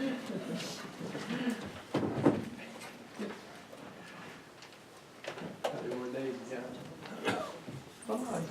More days, yeah. Fine.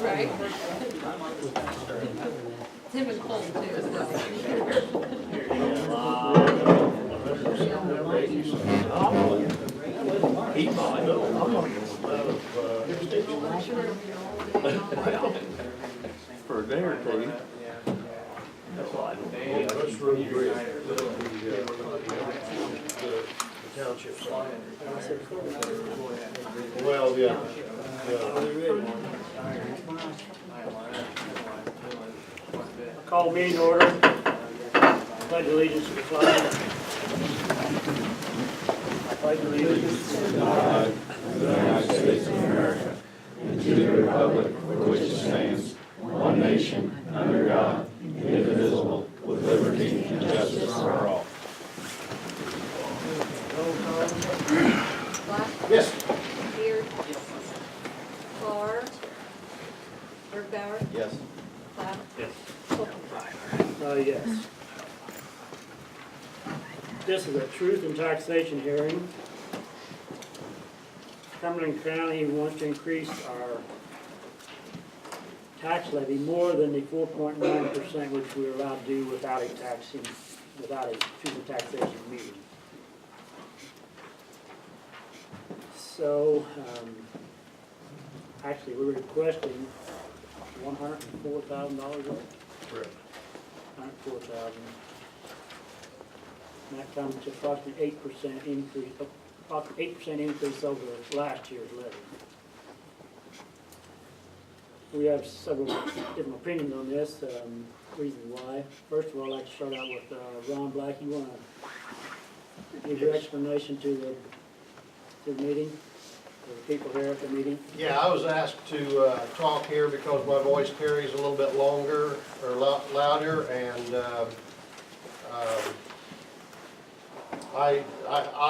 Right. Tim and Cole For a day or two. That's why I don't. What's road bridge? The township side. Well, yeah. Call meeting order. Pledge allegiance to the flag. I pledge allegiance to the flag of the United States of America, and to the republic for which it stands, one nation, under God, indivisible, with liberty and justice for all. Black. Yes. Beard. Carr. Bergbauer. Yes. Platt. Yes. Holcomb. Yes. This is a truth and taxation hearing. Cumberland County wants to increase our tax levy more than the 4.9%, which we're allowed to do without a truth and taxation meeting. So, actually, we're requesting $104,000. Correct. $104,000. And that comes to approximately 8% increase, approximately 8% increase over last year's levy. We have several different opinions on this, reasons why. First of all, I'd like to start out with Ron Black. You want to give your explanation to the meeting, to the people here at the meeting? Yeah, I was asked to talk here because my voice carries a little bit longer or louder, and I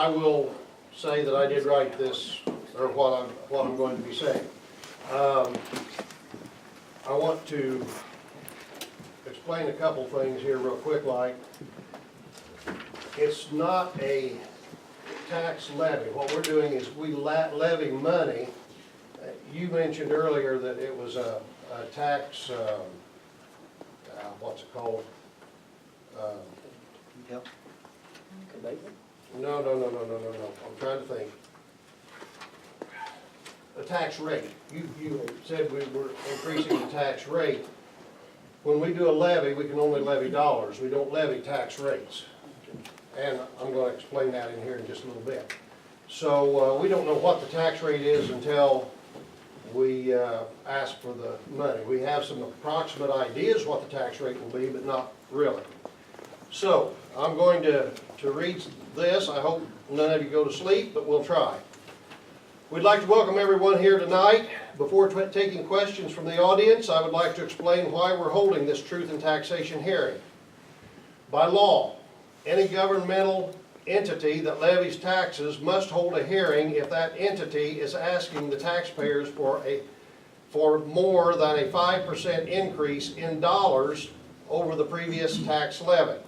will say that I did write this, or what I'm going to be saying. I want to explain a couple things here real quick. Like, it's not a tax levy. What we're doing is we levy money. You mentioned earlier that it was a tax, what's it called? No. I'm trying to think. A tax rate. You said we were increasing the tax rate. When we do a levy, we can only levy dollars. We don't levy tax rates. And I'm going to explain that in here in just a little bit. So we don't know what the tax rate is until we ask for the money. We have some approximate ideas what the tax rate will be, but not really. So I'm going to read this. I hope none of you go to sleep, but we'll try. We'd like to welcome everyone here tonight. Before taking questions from the audience, I would like to explain why we're holding this truth and taxation hearing. By law, any governmental entity that levies taxes must hold a hearing if that entity is asking the taxpayers for more than a 5% increase in dollars over the previous tax levy.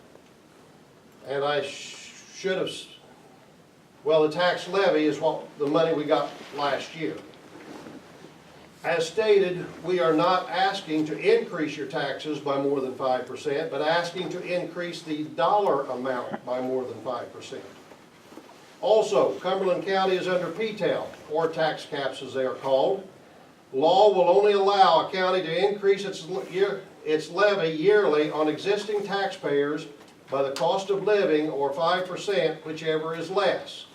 And I should have, well, the tax levy is what the money we got last year. As stated, we are not asking to increase your taxes by more than 5%, but asking to increase the dollar amount by more than 5%. Also, Cumberland County is under PTEL, or tax caps as they are called. Law will only allow a county to increase its levy yearly on existing taxpayers by the cost of living, or 5%, whichever is less.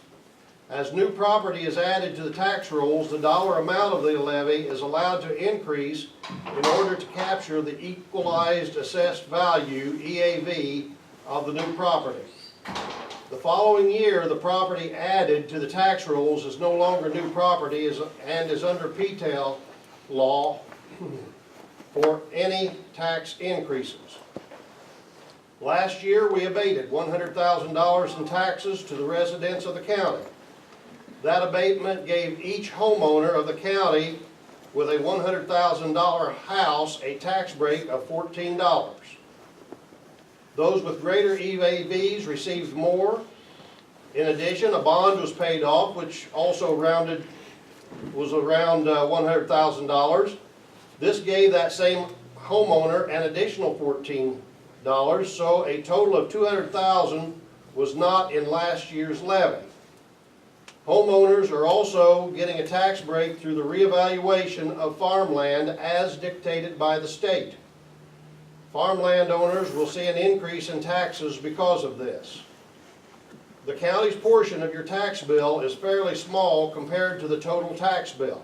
As new property is added to the tax rolls, the dollar amount of the levy is allowed to increase in order to capture the equalized assessed value, EAV, of the new property. The following year, the property added to the tax rolls is no longer new property and is under PTEL law for any tax increases. Last year, we abated $100,000 in taxes to the residents of the county. That abatement gave each homeowner of the county with a $100,000 house a tax break of $14. Those with greater EAVs received more. In addition, a bond was paid off, which also was around $100,000. This gave that same homeowner an additional $14, so a total of $200,000 was not in last year's levy. Homeowners are also getting a tax break through the reevaluation of farmland as dictated by the state. Farmland owners will see an increase in taxes because of this. The county's portion of your tax bill is fairly small compared to the total tax bill.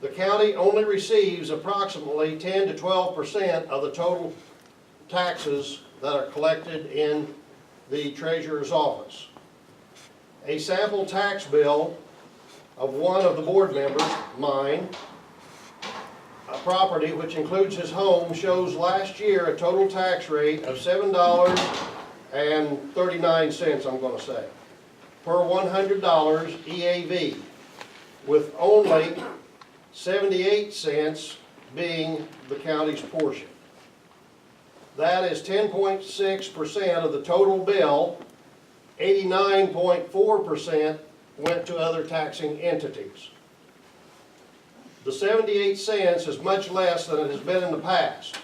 The county only receives approximately 10 to 12% of the total taxes that are collected in the treasurer's office. A sample tax bill of one of the board members, mine, a property which includes his home, shows last year a total tax rate of $7.39, I'm going to say, per $100 EAV, with only 78 cents being the county's portion. That is 10.6% of the total bill. 89.4% went to other taxing entities. The 78 cents is much less than it has been in the past.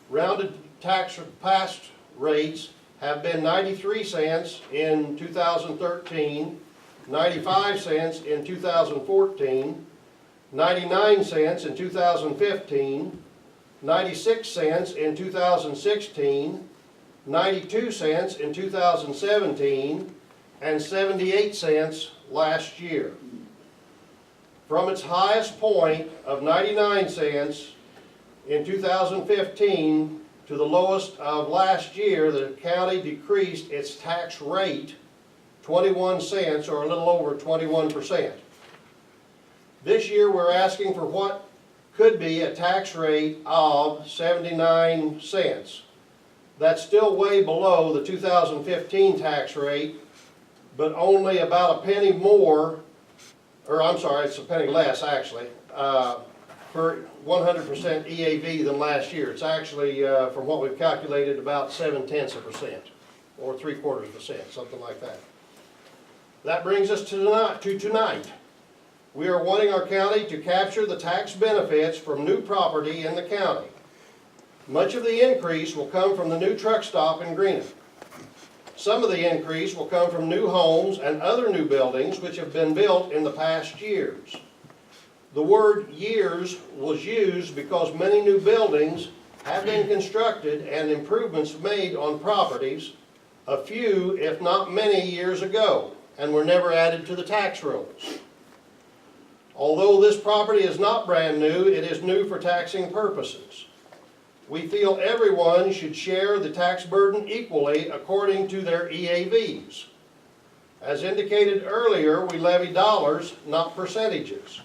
Rounded past rates have been 93 cents in 2013, 95 cents in 2014, 99 cents in 2015, 96 cents in 2016, 92 cents in 2017, and 78 cents last year. From its highest point of 99 cents in 2015 to the lowest of last year, the county decreased its tax rate 21 cents, or a little over 21%. This year we're asking for what could be a tax rate of 79 cents. That's still way below the 2015 tax rate, but only about a penny more, or I'm sorry, it's a penny less actually, per 100% EAV than last year. It's actually, from what we've calculated, about 0.7%, or 0.75%, something like that. That brings us to tonight. We are wanting our county to capture the tax benefits from new property in the county. Much of the increase will come from the new truck stop in Greenup. Some of the increase will come from new homes and other new buildings which have been built in the past years. The word years was used because many new buildings have been constructed and improvements made on properties a few, if not many, years ago, and were never added to the tax rolls. Although this property is not brand new, it is new for taxing purposes. We feel everyone should share the tax burden equally according to their EAVs. As indicated earlier, we levy dollars, not percentages.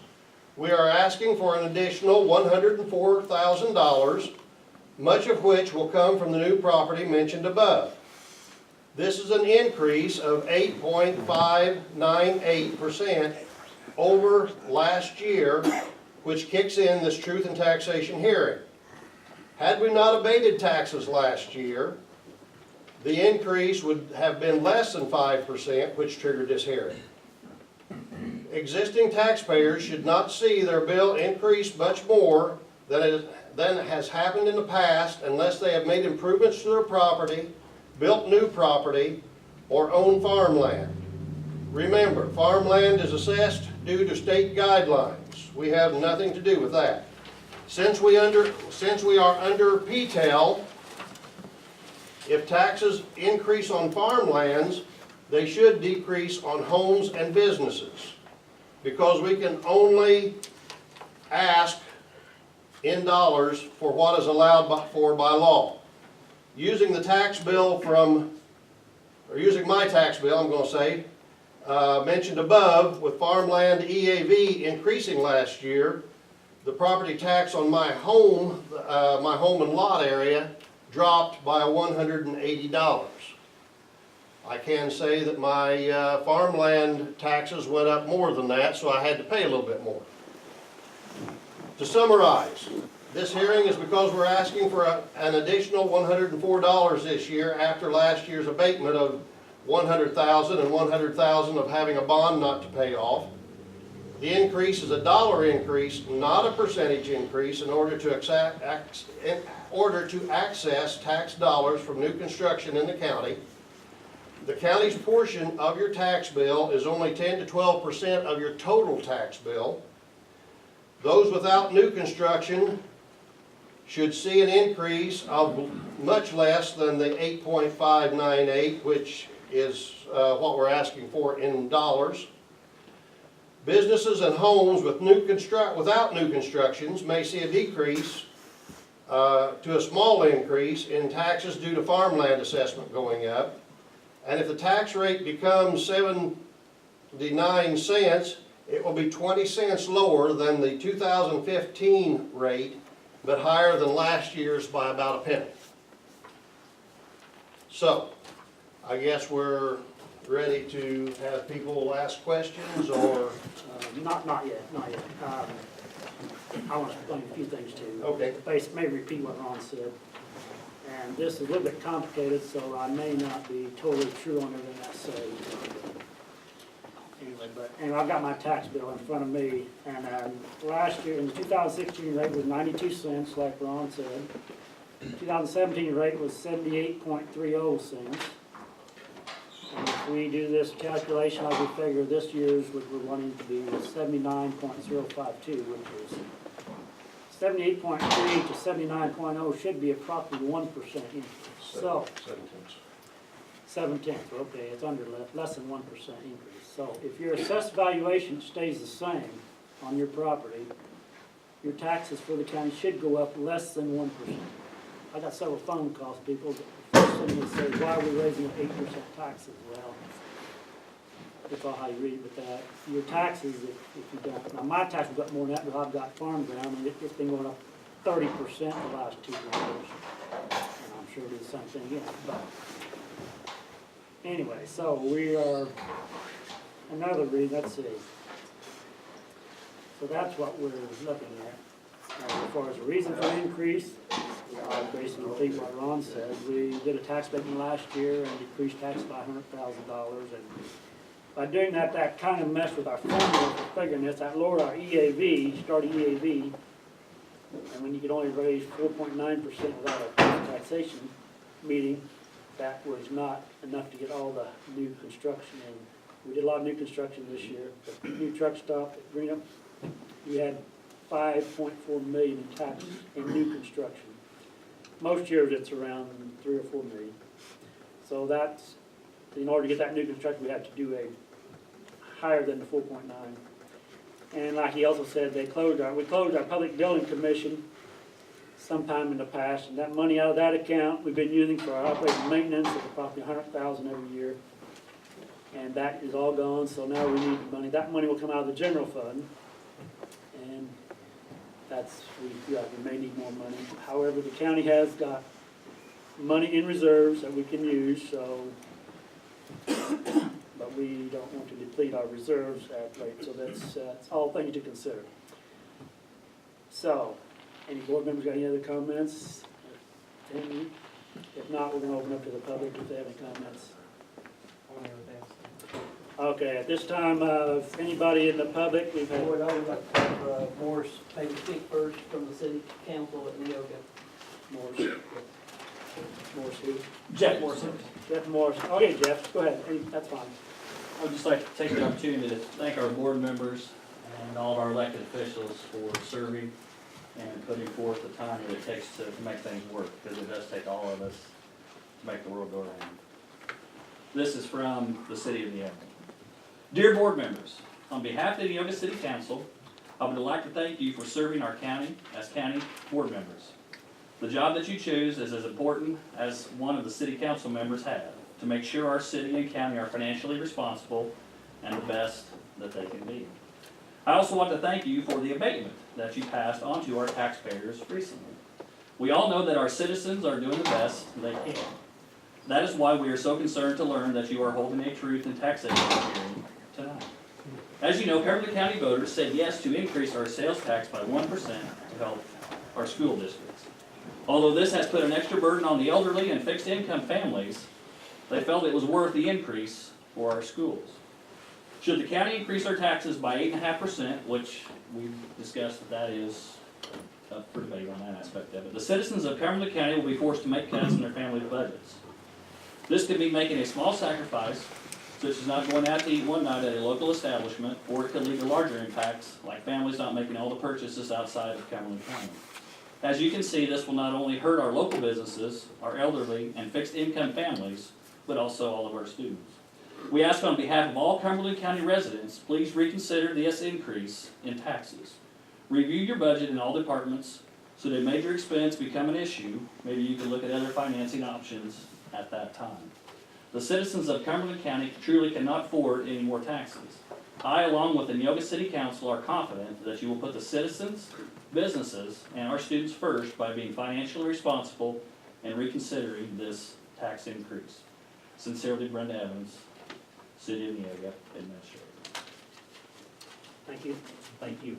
We are asking for an additional $104,000, much of which will come from the new property mentioned above. This is an increase of 8.598% over last year, which kicks in this truth and taxation hearing. Had we not abated taxes last year, the increase would have been less than 5%, which triggered this hearing. Existing taxpayers should not see their bill increase much more than has happened in the past unless they have made improvements to their property, built new property, or own farmland. Remember, farmland is assessed due to state guidelines. We have nothing to do with that. Since we are under PTEL, if taxes increase on farmlands, they should decrease on homes and businesses, because we can only ask in dollars for what is allowed by law. Using the tax bill using my tax bill, I'm going to say, mentioned above, with farmland EAV increasing last year, the property tax on my home and lot area dropped by $180. I can say that my farmland taxes went up more than that, so I had to pay a little bit more. To summarize, this hearing is because we're asking for an additional $104 this year after last year's abatement of $100,000 and $100,000 of having a bond not to pay off. The increase is a dollar increase, not a percentage increase, in order to access tax dollars from new construction in the county. The county's portion of your tax bill is only 10 to 12% of your total tax bill. Those without new construction should see an increase of much less than the 8.598, which is what we're asking for in dollars. Businesses and homes with without new constructions may see a decrease to a small increase in taxes due to farmland assessment going up. And if the tax rate becomes 79 cents, it will be 20 cents lower than the 2015 rate, but higher than last year's by about a penny. So, I guess we're ready to have people ask questions, or? Not yet. I want to explain a few things too. Okay. May repeat what Ron said. And this is a little bit complicated, so I may not be totally true on everything I say. Anyway, I've got my tax bill in front of me, and last year, in the 2016 rate was 92 cents, like Ron said. 2017 rate was 78.30 cents. And if we do this calculation, like we figure this year's, which we're wanting to be 79.052, which is 78.3 to 79.0 should be approximately 1% increase. So 7/10, okay, it's under less than 1% increase. So if your assessed valuation stays the same on your property, your taxes for the county should go up less than 1%. I got several phone calls, people, the first thing they say, why are we raising 8% taxes? Well, that's all how you read it with that. Your taxes, if you don't, now my taxes got more than that, but I've got farm ground, and it's been going up 30% the last 2 years. And I'm sure it'll do the same thing again, but anyway, so we are, another reason, let's see. So that's what we're looking at. As far as the reason for the increase, basically repeat what Ron said. We did a tax abatement last year and decreased taxes by $100,000, and by doing that, that kind of messed with our formula for figuring this. That lowered our EAV, starting EAV, and when you could only raise 4.9% without a taxation meeting, that was not enough to get all the new construction in. We did a lot of new construction this year. The new truck stop at Greenup, we had $5.4 million in taxes in new construction. Most years it's around 3 or 4 million. So that's, in order to get that new construction, we have to do a higher than the 4.9. And like he also said, we closed our public building commission sometime in the past, and that money out of that account we've been using for our operating maintenance of approximately $100,000 every year. And that is all gone, so now we need the money. That money will come out of the general fund, and that's, we feel like we may need more money. However, the county has got money in reserves that we can use, so, but we don't want to deplete our reserves at rate, so that's all things to consider. So, any board members got any other comments? If not, we're going to open up to the public if they have any comments. Okay, at this time, if anybody in the public, we've had... Board, I would like to have Morris take a speak first from the city council at Neoga. Morris who? Jeff Morrison. Jeff Morris. Okay, Jeff, go ahead. That's fine. I would just like to take the opportunity to thank our board members and all of our elected officials for serving and putting forth the time that it takes to make things work, because it does take all of us to make the world go around. This is from the city of Neoga. Dear board members, on behalf of the Neoga City Council, I would like to thank you for serving our county as county board members. The job that you choose is as important as one of the city council members have, to make sure our city and county are financially responsible and the best that they can be. I also want to thank you for the abatement that you passed on to our taxpayers recently. We all know that our citizens are doing the best they can. That is why we are so concerned to learn that you are holding a truth and taxation hearing tonight. As you know, Cumberland County voters said yes to increase our sales tax by 1% to help our school districts. Although this has put an extra burden on the elderly and fixed income families, they felt it was worth the increase for our schools. Should the county increase our taxes by 8.5%, which we've discussed that is up for debate on that aspect of it, the citizens of Cumberland County will be forced to make cuts in their family budgets. This could mean making a small sacrifice, such as not going out to eat one night at a local establishment, or it could lead to larger impacts, like families not making all the purchases outside of Cumberland County. As you can see, this will not only hurt our local businesses, our elderly and fixed income families, but also all of our students. We ask on behalf of all Cumberland County residents, please reconsider this increase in taxes. Review your budget in all departments, so that major expense become an issue, maybe you can look at other financing options at that time. The citizens of Cumberland County truly cannot afford any more taxes. I, along with the Neoga City Council, are confident that you will put the citizens, businesses, and our students first by being financially responsible and reconsidering this tax increase. Sincerely, Brenda Evans, City of Neoga Administrator. Thank you. Thank you.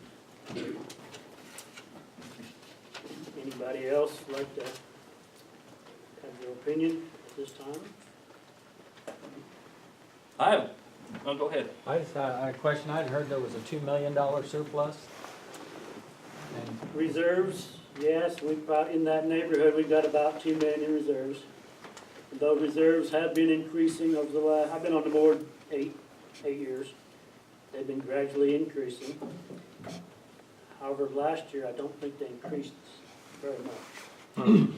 Anybody else like to have your opinion at this time? Go ahead. I just had a question. I'd heard there was a $2 million surplus. And Reserves, yes, we've got, in that neighborhood, we've got about 2 million in reserves. And those reserves have been increasing over the last, I've been on the board eight years. They've been gradually increasing. However, last year, I don't think they increased very much.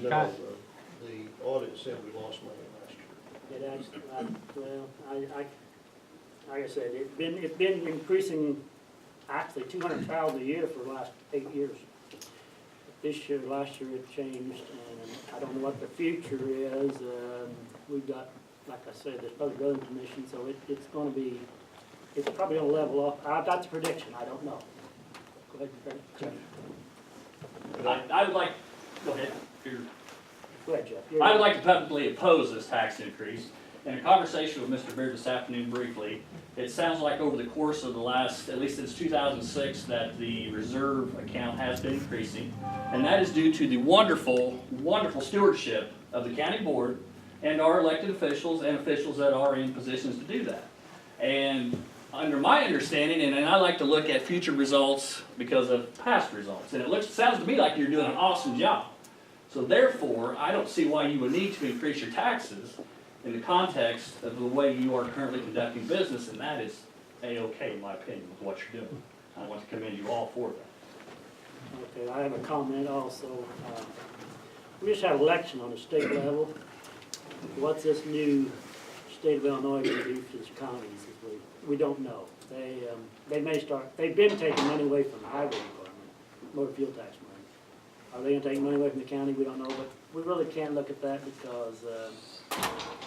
No, Got the audit said we lost money last year. It actually, like I said, it's been increasing actually 200,000 a year for the last 8 years. Last year it changed, and I don't know what the future is. We've got, like I said, this public building commission, so it's probably gonna level off. That's a prediction, I don't know. Go ahead, Jeff. I would like, go ahead. Go ahead, Jeff. I would like to publicly oppose this tax increase. In a conversation with Mr. Beard this afternoon briefly, it sounds like over the course of the last, at least since 2006, that the reserve account has been increasing. And that is due to the wonderful, wonderful stewardship of the county board and our elected officials and officials that are in positions to do that. And under my understanding, and I like to look at future results because of past results, and sounds to me like you're doing an awesome job. So therefore, I don't see why you would need to increase your taxes in the context of the way you are currently conducting business, and that is A-okay, in my opinion, with what you're doing. I want to commend you all for that. Okay, I have a comment also. We just had an election on the state level. What's this new state of Illinois going to do to the counties? We don't know. They may start, they've been taking money away from the highway department, motor fuel tax money. Are they gonna take money away from the county? We don't know, but we really can't look at that because,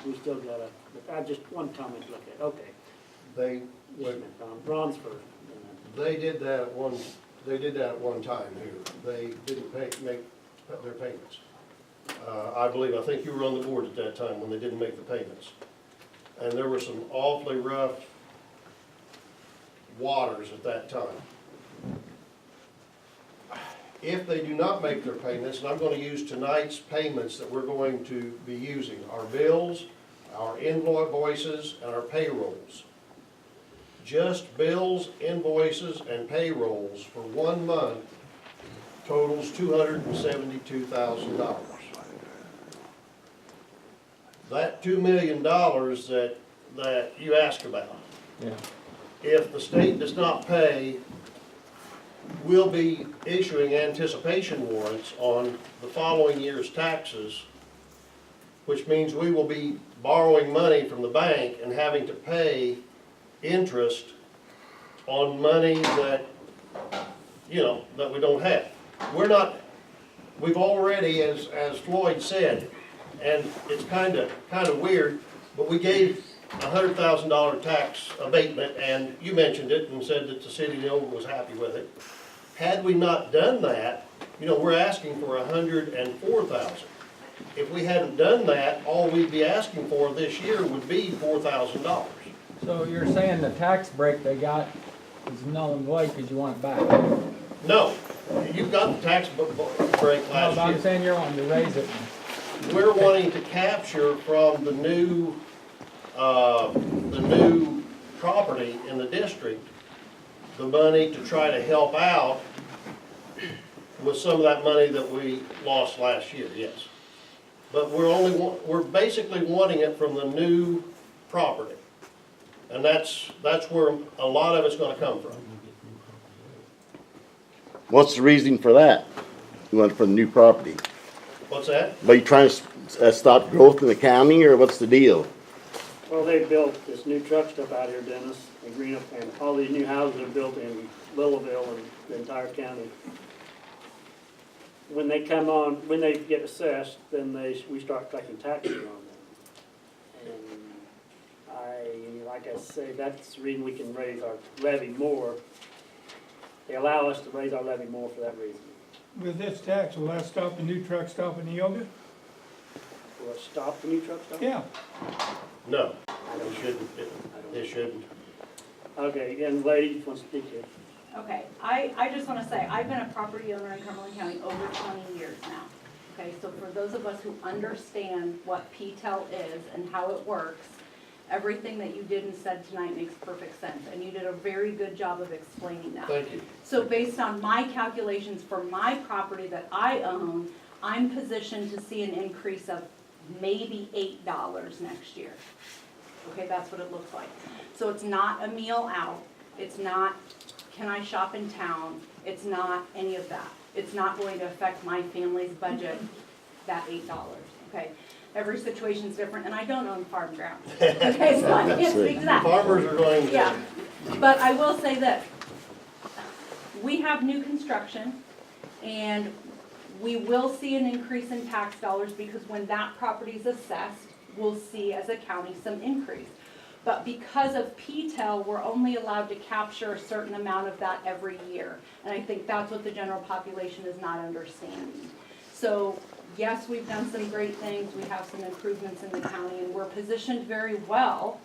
we still gotta, I just one comment to look at, okay. They, Just a minute, Ron's first. they did that at one time here. They didn't make their payments. I think you were on the board at that time when they didn't make the payments. And there were some awfully rough waters at that time. If they do not make their payments, and I'm going to use tonight's payments that we're going to be using, our bills, our invoices, and our payrolls. Just bills, invoices, and payrolls for 1 month totals $272,000. That $2 million that you ask about, yeah. if the state does not pay, we'll be issuing anticipation warrants on the following year's taxes which means we will be borrowing money from the bank and having to pay interest on money that, you know, that we don't have. We've already, as Floyd said, and it's kinda weird, but we gave $100,000 tax abatement, and you mentioned it and said that the city of Neola was happy with it. Had we not done that, you know, we're asking for $104,000. If we hadn't done that, all we'd be asking for this year would be $4,000. So you're saying the tax break they got is null and void because you want it back? No, you got the tax break No, but last I'm year. saying you're wanting to raise it. We're wanting to capture from the new property in the district, the money to try to help out with some of that money that we lost last year, yes. But we're basically wanting it from the new property. And that's where a lot of it's gonna come from. What's the reasoning for that? You want it for the new property? What's that? Are you trying to stop growth in the county, or what's the deal? Well, they built this new truck stop out here, Dennis, and Greenup, and all these new houses are built in Littleville and the entire county. When they come on, when they get assessed, then we start collecting taxes on them. And like I say, that's the reason we can raise our levy more. They allow us to raise our levy more for that reason. With this tax, will that stop the new truck stop in Neoga? Will it stop the new truck stop? Yeah. No, it shouldn't. It shouldn't. Okay, and lady wants to speak here. Okay, I just want to say, I've been a property owner in Cumberland County over 20 years now. Okay, so for those of us who understand what P-TEL is and how it works, everything that you did and said tonight makes perfect sense, and you did a very good job of explaining that. Thank you. So based on my calculations for my property that I own, I'm positioned to see an increase of maybe $8 next year. Okay, that's what it looks like. So it's not a meal out, it's not, can I shop in town, it's not any of that. It's not going to affect my family's budget, that $8, okay? Every situation's different, and I don't own farm ground. Okay, so I can't speak to that. Farmers are going to. Yeah, but I will say that we have new construction, and we will see an increase in tax dollars because when that property's assessed, we'll see as a county some increase. But because of P-TEL, we're only allowed to capture a certain amount of that every year. And I think that's what the general population is not understanding. So yes, we've done some great things, we have some improvements in the county, and we're positioned very well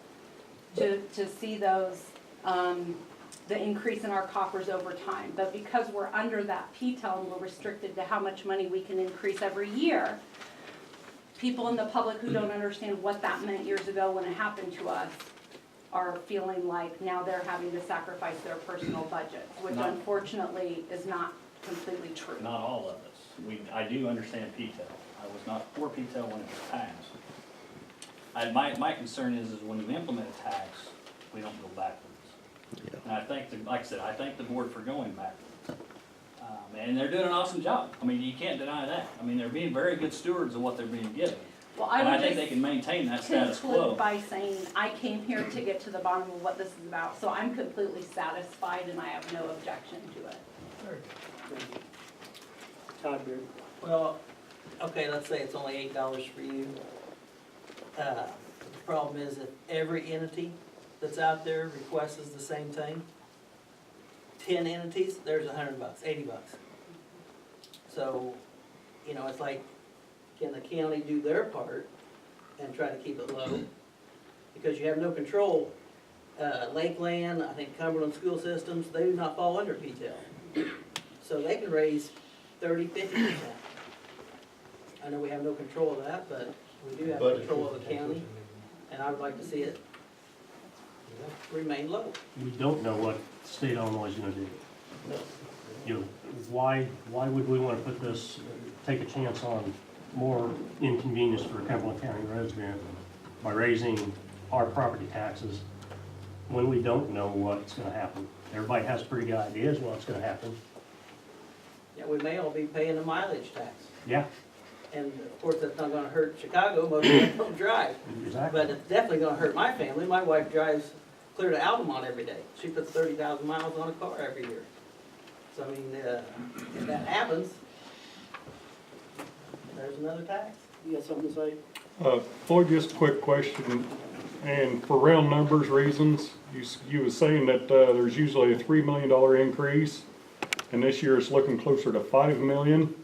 to see those, the increase in our coffers over time. But because we're under that P-TEL and we're restricted to how much money we can increase every year, people in the public who don't understand what that meant years ago when it happened to us are feeling like now they're having to sacrifice their personal budget, which unfortunately is not completely true. Not all of us. I do understand P-TEL. I was not for P-TEL when it was passed. My concern is when you implement a tax, we don't go backwards. Yeah. And I think, like I said, I thank the board for going backwards. And they're doing an awesome job. I mean, you can't deny that. I mean, they're being very good stewards of what they're being given. Well, And I would think just they can maintain that status quo. conclude by saying, I came here to get to the bottom of what this is about, so I'm completely satisfied and I have no objection to it. Todd Beard. Well, okay, let's say it's only $8 for you. The problem is if every entity that's out there requests the same thing, 10 entities, there's $100, $80. So, you know, it's like, can the county do their part and try to keep it low? Because you have no control. Lakeland, I think Cumberland school systems, they do not fall under P-TEL. So they can raise 30, 50%. I know we have no control of that, but we do have control of the county, and I would like to see it remain low. We don't know what the state of Illinois is gonna do. You know, why would we wanna put this, take a chance on more inconvenience for a Cumberland County resident by raising our property taxes when we don't know what's gonna happen? Everybody has pretty good ideas what's gonna happen. Yeah, we may all be paying a mileage tax. Yeah, And of course, that's not gonna hurt Chicago, most of them don't drive. Exactly. But it's definitely gonna hurt my family. My wife drives clear to Altamont every day. She puts 30,000 miles on a car every year. So I mean, if that happens, there's another tax. You got something to say? Floyd, just a quick question, and for round numbers reasons, you was saying that, there's usually a $3 million increase, and this year it's looking closer to $5 million.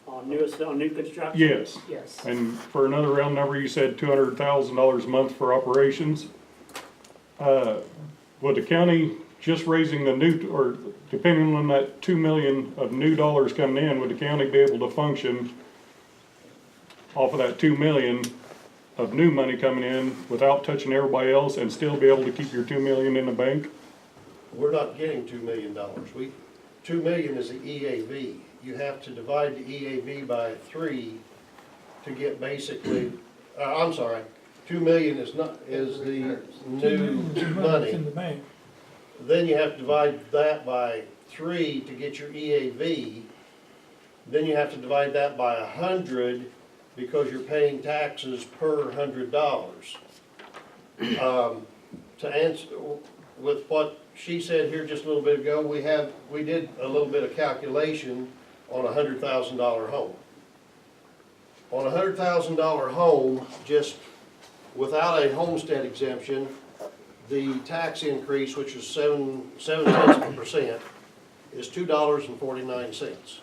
On new construction? Yes. Yes. And for another round number, you said $200,000 a month for operations. Would the county just raising the new, or depending on that $2 million of new dollars coming in, would the county be able to function off of that $2 million of new money coming in without touching everybody else and still be able to keep your $2 million in the bank? We're not getting $2 million. $2 million is the EAV. You have to divide the EAV by 3 to get basically, I'm sorry, 2 million is the new It's in money. the bank. Then you have to divide that by 3 to get your EAV. Then you have to divide that by 100 because you're paying taxes per $100. To answer with what she said here just a little bit ago, we did a little bit of calculation on a $100,000 home. On a $100,000 home, just without a homestead exemption, the tax increase, which is 0.7%, is $2.49.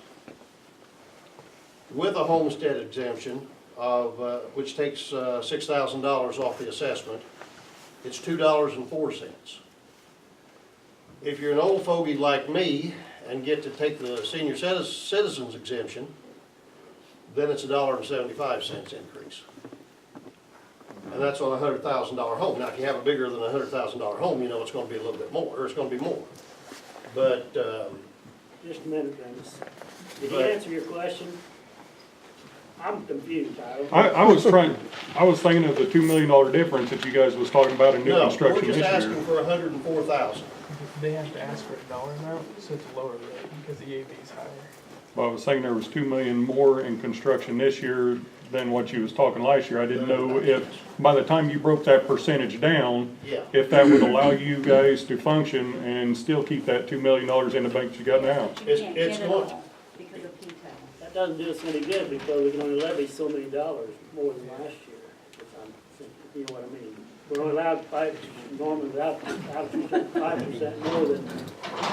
With a homestead exemption of, which takes $6,000 off the assessment, it's $2.04. If you're an old fogey like me and get to take the senior citizens exemption, then it's $1.75 increase. And that's on a $100,000 home. Now, if you have a bigger than a $100,000 home, you know it's gonna be a little bit more, or it's gonna be more. But, Just a minute, Dennis. Did he But- answer your question? I'm confused, Tyler. I was thinking of the $2 million difference that you guys was talking about in new no, we're construction just this asking year. for 104,000. They have to ask for a dollar amount, so it's a lower rate because the EAV is higher. Well, I was saying there was 2 million more in construction this year than what you was talking last year. I didn't know if, by the time you broke that percentage down, Yeah. if that would allow you guys to function and still keep that $2 million in the bank that you got now. You It's- can't it's get it going- all because of P-TAL. That doesn't do us any good because we can only levy so many dollars more than last year. You know what I mean? We're only allowed normally allowed 5% more than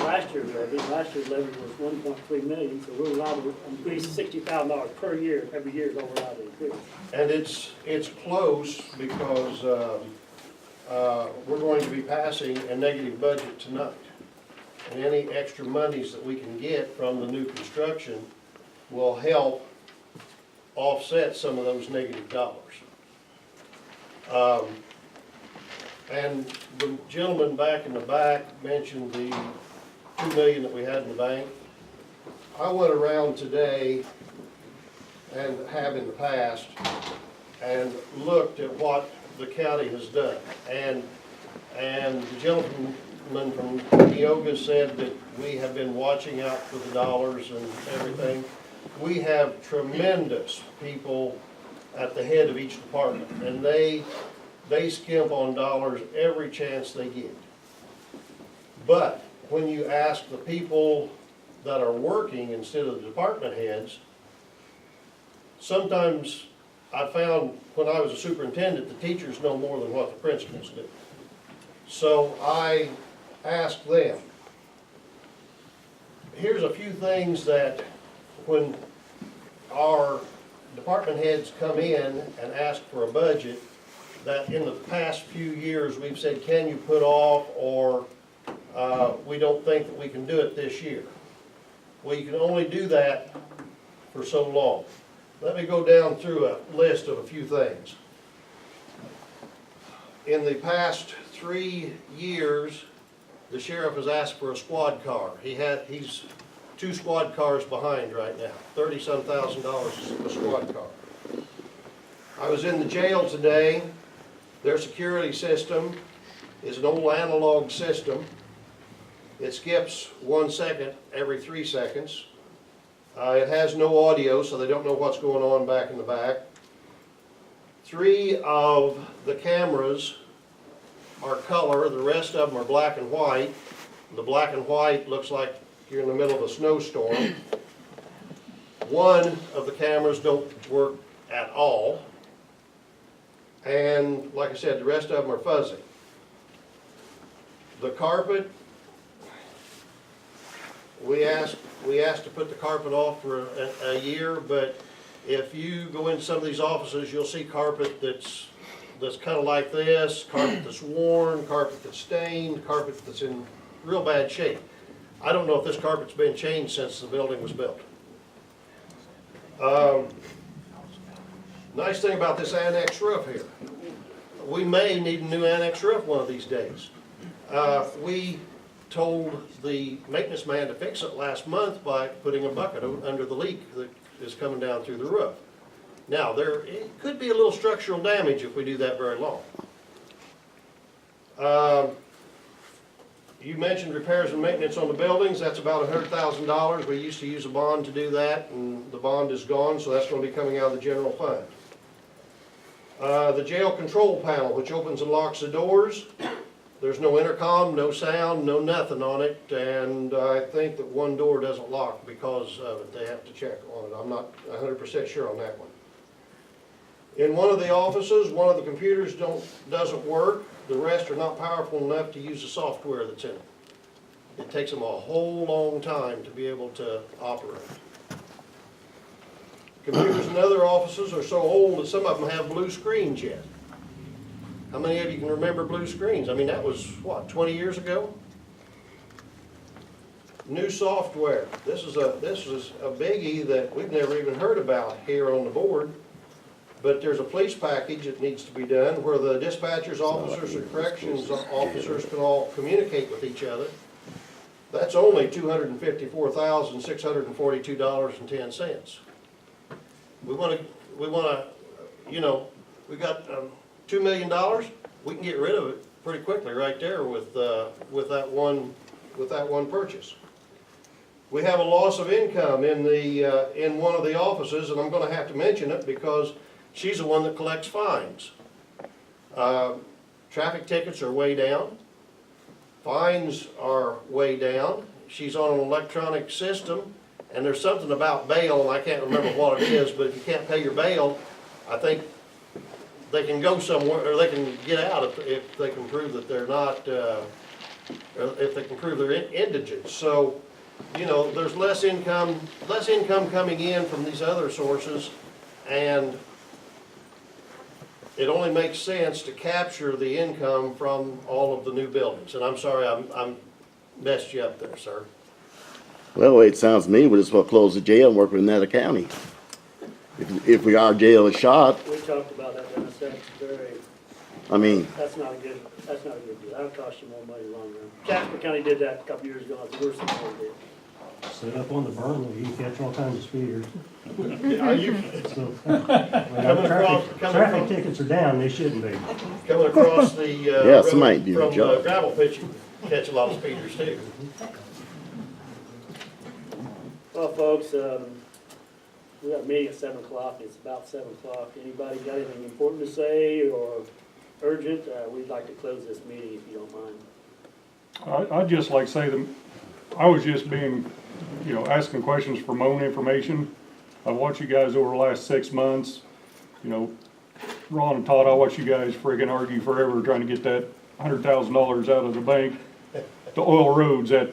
last year's levy. Last year's levy was 1.3 million, so we're allowed to increase $60,000 per year. Every year is all we're allowed to increase. And it's close because we're going to be passing a negative budget tonight. And any extra monies that we can get from the new construction will help offset some of those negative dollars. And the gentleman back in the back mentioned the 2 million that we had in the bank. I went around today and have in the past and looked at what the county has done. And the gentleman from Neoga said that we have been watching out for the dollars and everything. We have tremendous people at the head of each department, and they skimp on dollars every chance they get. But when you ask the people that are working instead of the department heads, sometimes I found when I was a superintendent, the teachers know more than what the principals do. So I asked them, here's a few things that when our department heads come in and ask for a budget, that in the past few years we've said, can you put off, or we don't think that we can do it this year. Well, you can only do that for so long. Let me go down through a list of a few things. In the past 3 years, the sheriff has asked for a squad car. He's 2 squad cars behind right now, $30-some thousand a squad car. I was in the jail today. Their security system is an old analog system. It skips 1 second every 3 seconds. It has no audio, so they don't know what's going on back in the back. 3 of the cameras are color, the rest of them are black and white. The black and white looks like you're in the middle of a snowstorm. 1 of the cameras don't work at all. And like I said, the rest of them are fuzzy. The carpet, we asked to put the carpet off for a year, but if you go into some of these offices, you'll see carpet that's kind of like this, carpet that's worn, carpet that's stained, carpet that's in real bad shape. I don't know if this carpet's been changed since the building was built. Nice thing about this annex roof here, we may need a new annex roof one of these days. We told the maintenance man to fix it last month by putting a bucket under the leak that is coming down through the roof. Now, it could be a little structural damage if we do that very long. You mentioned repairs and maintenance on the buildings. That's about $100,000. We used to use a bond to do that, and the bond is gone, so that's going to be coming out of the general fund. The jail control panel, which opens and locks the doors. There's no intercom, no sound, no nothing on it, and I think that one door doesn't lock because of it. They have to check on it. I'm not 100% sure on that one. In one of the offices, one of the computers doesn't work. The rest are not powerful enough to use the software that's in it. It takes them a whole long time to be able to operate. Computers in other offices are so old that some of them have blue screens yet. How many of you can remember blue screens? I mean, that was, what, 20 years ago? New software. This is a biggie that we've never even heard about here on the board. But there's a police package that needs to be done where the dispatchers, officers, and corrections officers can all communicate with each other. That's only $254,642.10. We want to, you know, we got $2 million. We can get rid of it pretty quickly right there with that one purchase. We have a loss of income in one of the offices, and I'm going to have to mention it because she's the one that collects fines. Traffic tickets are way down. Fines are way down. She's on an electronic system, and there's something about bail, and I can't remember what it is, but if you can't pay your bail, I think they can go somewhere, or they can get out if they can prove that they're not, or if they can prove they're indigent. So, you know, there's less income coming in from these other sources, and it only makes sense to capture the income from all of the new buildings. And I'm sorry, I'm messed you up there, sir. Well, the way it sounds to me, we just want to close the jail and work with another county. If our jail is shot, We talked about that, Dennis, that's very, I mean, that's not a good deal. That'll cost you more money in the long run. Casper County did that a couple years ago, it's worse than what we did. Set up on the burn, you can catch all kinds of speeders. Are you So, coming traffic tickets are down, they shouldn't be. coming across the Yeah, somebody road do from the job. the gravel pit, you catch a lot of speeders too. Well, folks, we got a meeting at 7 o'clock, it's about 7 o'clock. Anybody got anything important to say or urgent? We'd like to close this meeting if you don't mind. I'd just like to say that I was just being, you know, asking questions for my own information. I've watched you guys over the last 6 months. You know, Ron and Todd, I watched you guys friggin' argue forever trying to get that $100,000 out of the bank. The oil roads at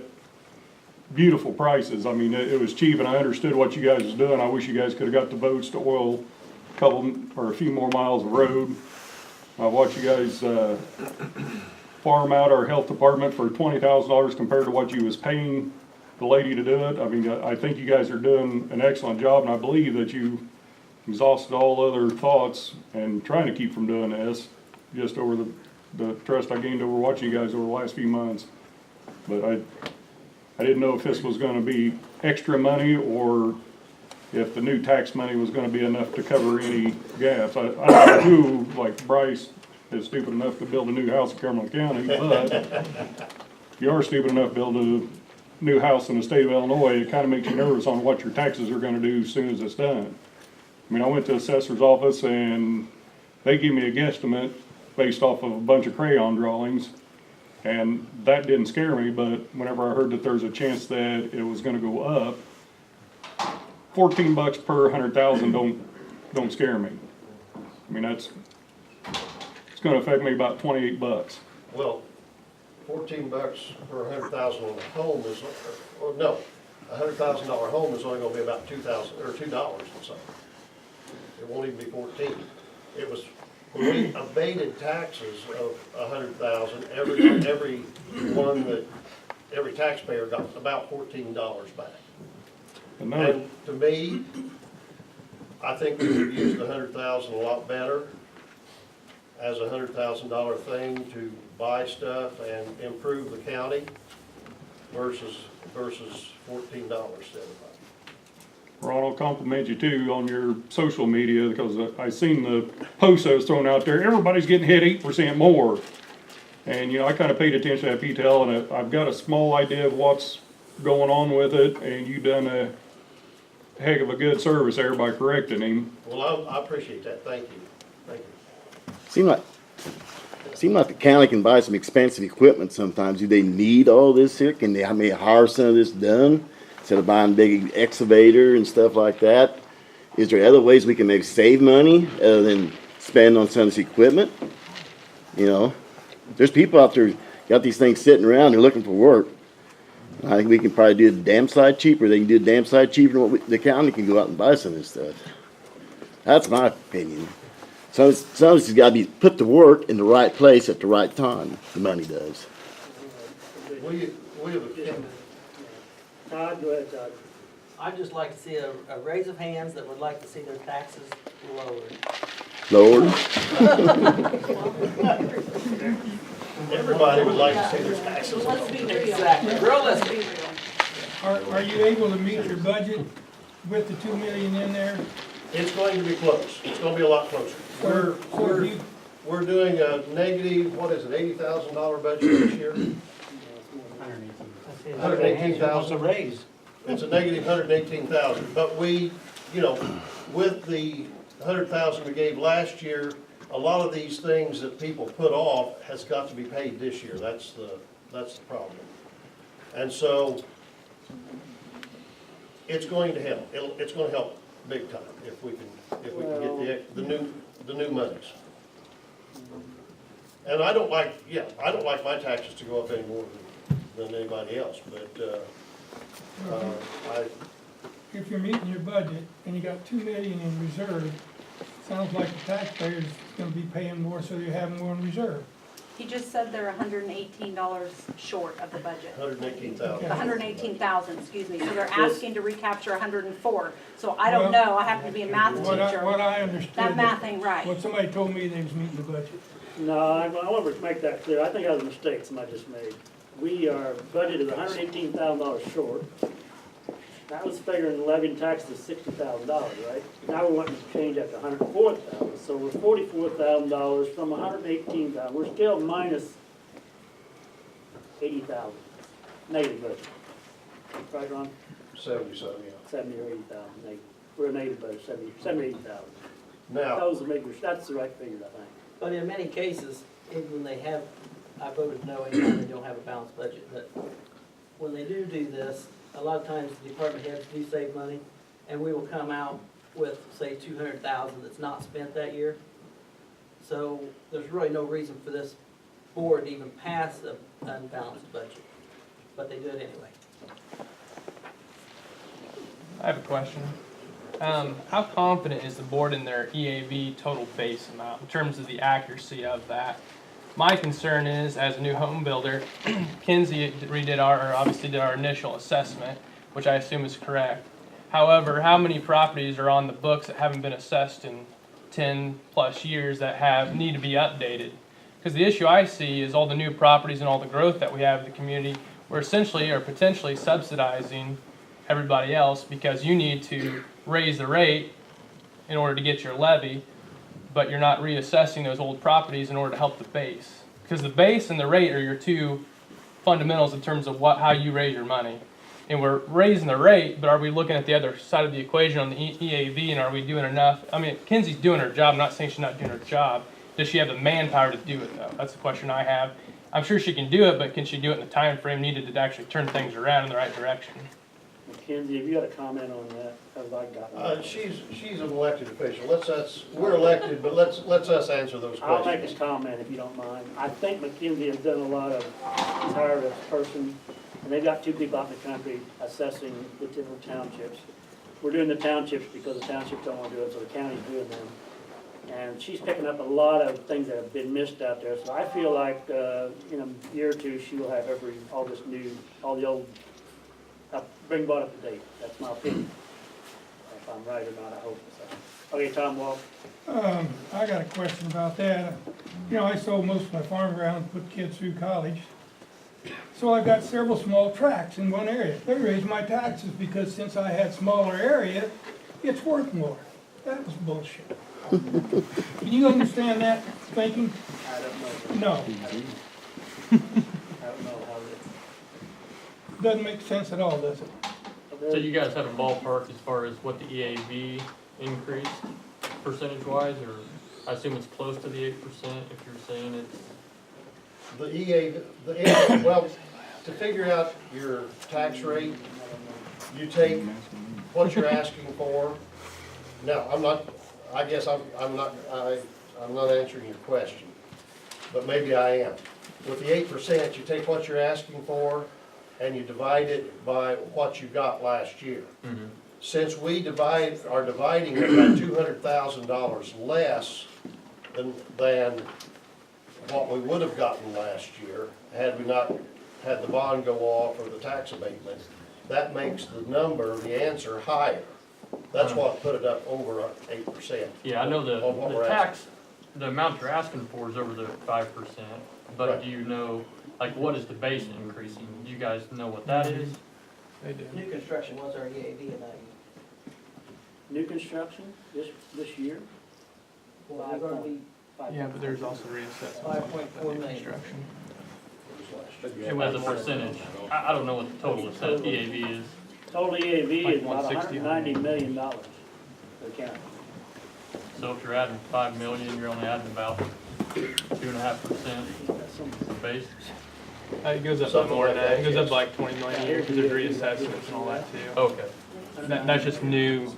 beautiful prices. I mean, it was cheap, and I understood what you guys was doing. I wish you guys could have got the boats to oil a couple or a few more miles of road. I watched you guys farm out our health department for $20,000 compared to what you was paying the lady to do it. I mean, I think you guys are doing an excellent job, and I believe that you exhausted all other thoughts and trying to keep from doing this just over the trust I gained over watching you guys over the last few months. But I didn't know if this was gonna be extra money or if the new tax money was gonna be enough to cover any gaps. I don't know who, like Bryce, is stupid enough to build a new house in Cumberland County, but if you are stupid enough to build a new house in the state of Illinois, it kinda makes you nervous on what your taxes are gonna do as soon as it's done. I mean, I went to the assessor's office and they gave me a guesstimate based off of a bunch of crayon drawings. And that didn't scare me, but whenever I heard that there's a chance that it was gonna go up, $14 per 100,000 don't scare me. I mean, it's gonna affect me about $28. Well, $14 per 100,000 on a home is, or no, $100,000 home is only gonna be about $2,000, or $2 and something. It won't even be 14. It was, when we abated taxes of 100,000, every taxpayer got about $14 back. And to me, I think we would use the 100,000 a lot better as a $100,000 thing to buy stuff and improve the county versus $14 instead of that. Ron, I'll compliment you too on your social media, because I seen the post that was thrown out there, everybody's getting hit 8% more. And, you know, I kinda paid attention to that detail, and I've got a small idea of what's going on with it, and you done a heck of a good service there by correcting him. Well, I appreciate that, thank you, thank you. Seem like the county can buy some expensive equipment sometimes. Do they need all this here? Can they maybe hire some of this done instead of buying big excavator and stuff like that? Is there other ways we can maybe save money other than spend on some of this equipment? You know, there's people out there got these things sitting around. They're looking for work. I think we can probably do the damn side cheaper. They can do the damn side cheaper than what the county can go out and buy some of this stuff. That's my opinion. Some of this has got to be put to work in the right place at the right time. The money does. We have a, Todd, go ahead, Todd. I'd just like to see a raise of hands that would like to see their taxes lowered. Lord, everybody would like to see their taxes. Let's be real. Exactly. Let's be real. Are you able to meet your budget with the 2 million in there? It's going to be close, it's gonna be a lot closer. We're doing a negative, what is it, $80,000 budget this year? 118,000. raise. It's a negative 118,000, but we, you know, with the 100,000 we gave last year, a lot of these things that people put off has got to be paid this year. That's the problem. And so it's going to help. It's going to help big time if we can get the new monies. And I don't like my taxes to go up any more than anybody else, but If you're meeting your budget and you got 2 million in reserve, sounds like the taxpayer's gonna be paying more, so you have more in reserve. He just said they're $118 short of the budget. 118,000. 118,000, excuse me, so they're asking to recapture 104. So I don't know, I happen to be a math What teacher. I understood. That math ain't right. What somebody told me they was meeting the budget. No, I want to make that clear. I think that was a mistake somebody just made. Our budget is $118,000 short. That was figuring levying taxes of $60,000, right? Now we're wanting to change that to $104,000. So we're $44,000 from $118,000. We're still minus $80,000. Negative budget. Right, Ron? 77, yeah. 70 or 80,000 negative. We're a negative budget, 70, 80,000. Now, That's the right figure, I think. But in many cases, even when they have, I voted no, anytime they don't have a balanced budget, but when they do this, a lot of times the department heads do save money, and we will come out with, say, 200,000 that's not spent that year. So there's really no reason for this board to even pass an unbalanced budget, but they do it anyway. I have a question. How confident is the board in their EAV total base amount in terms of the accuracy of that? My concern is, as a new home builder, Kinsey obviously did our initial assessment, which I assume is correct. However, how many properties are on the books that haven't been assessed in 10 plus years that need to be updated? Because the issue I see is all the new properties and all the growth that we have in the community, we're essentially or potentially subsidizing everybody else because you need to raise the rate in order to get your levy, but you're not reassessing those old properties in order to help the base. Because the base and the rate are your two fundamentals in terms of how you raise your money. and we're raising the rate, but are we looking at the other side of the equation on the EAV, and are we doing enough? I mean, Kenzie's doing her job, I'm not saying she's not doing her job. Does she have the manpower to do it though? That's the question I have. I'm sure she can do it, but can she do it in the time frame needed to actually turn things around in the right direction? Mackenzie, have you got a comment on that? Have I got? She's an elected official. We're elected, but let's us answer those I'll questions. make a comment if you don't mind. I think Mackenzie has done a lot of, he's hired a person, and they've got two people out in the country assessing the different townships. We're doing the townships because the townships don't want to do it, so the county's doing them. And she's picking up a lot of things that have been missed out there, so I feel like, in a year or two, she will have all this new, all the old, brought up to date. That's my opinion. If I'm right or not, I hope so. Okay, Tom Walk. I got a question about that. You know, I sold most of my farm ground, put kids through college. So I've got several small tracts in one area. They raised my taxes because since I had smaller area, it's worth more. That was bullshit. Can you understand that thinking? I don't know. No, I don't know how it doesn't make sense at all, does it? is. So you guys have a ballpark as far as what the EAV increased percentage-wise, or I assume it's close to the 8% if you're saying it's... Well, to figure out your tax rate, you take what you're asking for. Now, I'm not answering your question, but maybe I am. With the 8%, you take what you're asking for and you divide it by what you got last year. Mm-hmm. Since we are dividing it by $200,000 less than what we would have gotten last year, had we not had the bond go off or the tax abatement, that makes the answer higher. That's what put it up over 8%. Yeah, I know on what the we're tax, the amount you're asking for is over the 5%, but Right. do you know, like, what is the base increasing? Do you guys know what that is? They do. New construction, what's our EAV in that? New construction this year? Well, we're gonna be Yeah, but there's also reassessment. 5.4 million. Construction. It was a percentage. I don't know what the total EAV is. Total EAV Like is about 160. $190 million for the county. So if you're adding 5 million, you're only adding about 2.5% base. It goes up by Something more than like that. that, It goes up yes. by like 20 million a year because there's reassessments and all that too. Okay. That's just new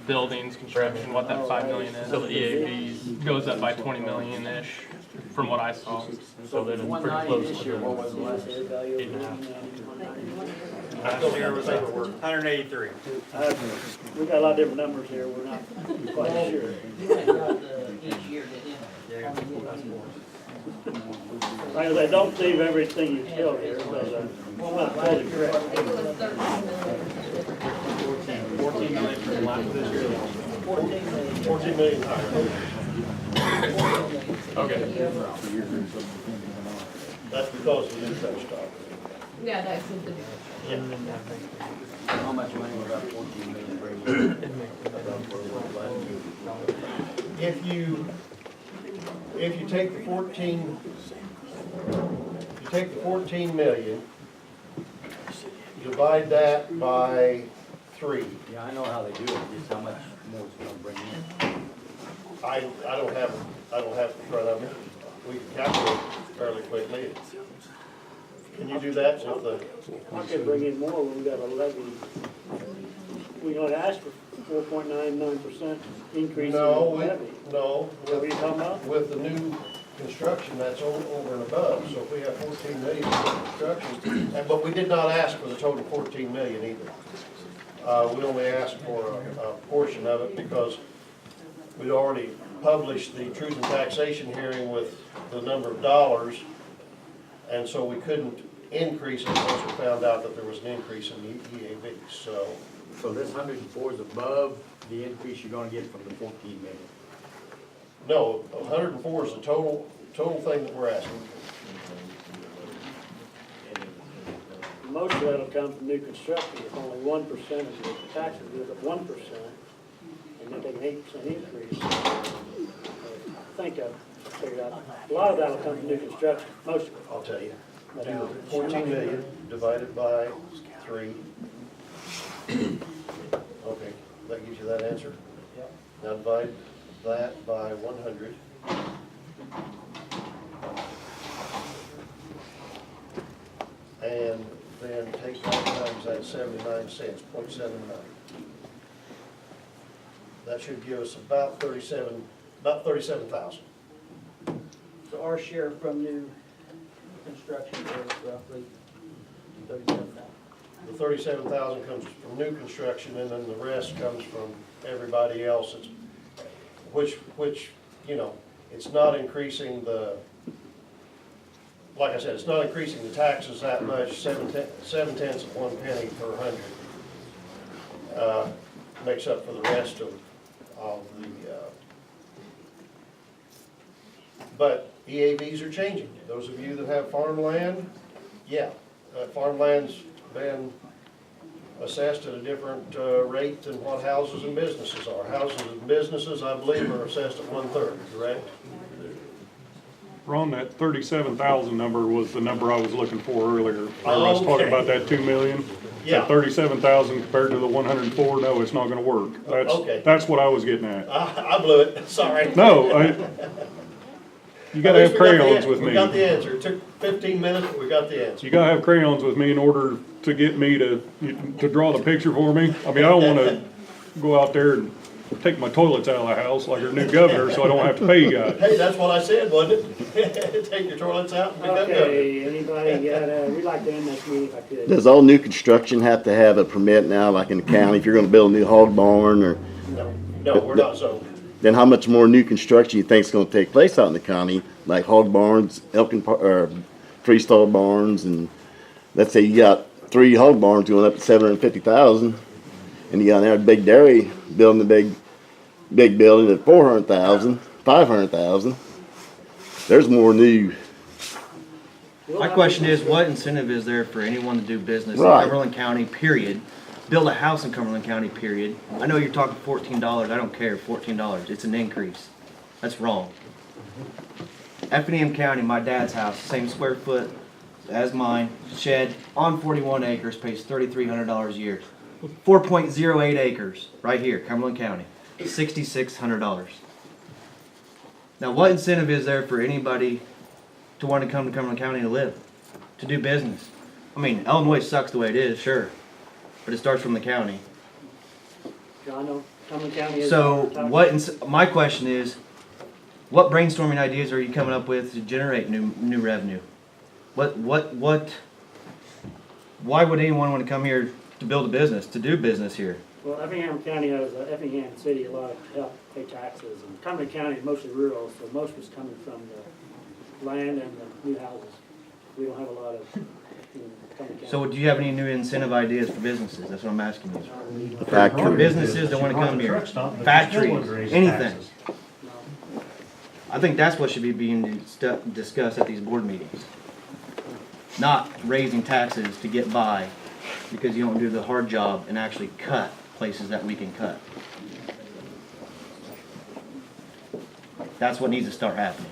buildings, construction, what that 5 million So the is. EAVs, Goes up by 20 million-ish from what I saw. so then it's pretty close to the 8.5. Last year was 183. We got a lot of different numbers here, we're not quite sure. You ain't got the each year, did you? Like I said, don't believe everything you tell here, because I'm not totally correct. I think it was 13. 14 million for the last this year. 14 million higher. Okay. That's because of the interest stock. Yeah, that's what the. How much money would that 14 million bring in? If you take the 14 million, divide that by 3. Yeah, I know how they do it, just how much more it's gonna bring in. I don't have it in front of me. We can calculate fairly quickly. Can you do that with the? I could bring in more when we got a levy. We gonna ask for 4.99% increase in No, levy. no. Is that what you're talking about? With the new construction, that's over and above, so if we have 14 million in construction, but we did not ask for the total 14 million either. We only asked for a portion of it because we'd already published the truth and taxation hearing with the number of dollars, and so we couldn't increase it once we found out that there was an increase in the EAV, so. So this 104 is above the increase you're gonna get from the 14 million. No, 104 is the total thing that we're asking. Most of that'll come from new construction, if only 1% of the taxes goes up 1%, and then take an 8% increase. I think I figured out, a lot of that'll come from new construction, most of it. I'll tell you. But, Do 14 million divided by 3, Okay, that gives you that answer? Yep. Now divide that by 100. And then take that times that 79 cents, 0.79. That should give us about 37,000. So our share from new construction is roughly 37,000. The 37,000 comes from new construction, and then the rest comes from everybody else, which, you know, it's not increasing the, like I said, it's not increasing the taxes that much, 7/10 of 1 penny per hundred. Makes up for the rest of the, but EAVs are changing. Those of you that have farmland, yeah, farmland's been assessed at a different rate than what houses and businesses are. Houses and businesses, I believe, are assessed at 1/3, correct? Ron, that 37,000 number was the number I was looking for earlier. I was talking about that 2 million. Yeah. That 37,000 compared to the 104, no, it's not gonna work. Okay. That's what I was getting at. I blew it, sorry. No, you gotta have crayons with We me. got the answer. It took 15 minutes, but we got the answer. You gotta have crayons with me in order to get me to draw the picture for me. I mean, I don't wanna go out there and take my toilets out of the house like our new governor, so I don't have to pay you guys. Hey, that's what I said, wasn't it? Take your toilets out and become governor. Okay, anybody got, we'd like to end this meeting if I could. Does all new construction have to have a permit now, like in the county, if you're gonna build a new hog barn, or No, we're not zoned. then how much more new construction you think is gonna take place out in the county, like hog barns, or freestall barns, and let's say you got 3 hog barns going up to 750,000, and you got another big dairy building a big building at 400,000, 500,000. There's more new. My question is, what incentive is there for anyone to do business Right. in Cumberland County, period? Build a house in Cumberland County, period. I know you're talking $14, I don't care, $14, it's an increase. That's wrong. Effingham County, my dad's house, same square foot as mine, shed on 41 acres, pays $3,300 a year. 4.08 acres, right here, Cumberland County, $6,600. Now, what incentive is there for anybody to want to come to Cumberland County to live, to do business? I mean, Illinois sucks the way it is, sure, but it starts from the county. John, no, Cumberland County is. So, my question is, what brainstorming ideas are you coming up with to generate new revenue? Why would anyone want to come here to build a business, to do business here? Well, Effingham County has, Effingham City, a lot of help pay taxes, and Cumberland County is mostly rural, so most was coming from the land and the new houses. We don't have a lot of in Cumberland County. So do you have any new incentive ideas for businesses? That's what I'm asking you. For Factory. businesses that want to come here, factories, anything. I think that's what should be being discussed at these board meetings. Not raising taxes to get by because you don't do the hard job and actually cut places that we can cut. That's what needs to start happening.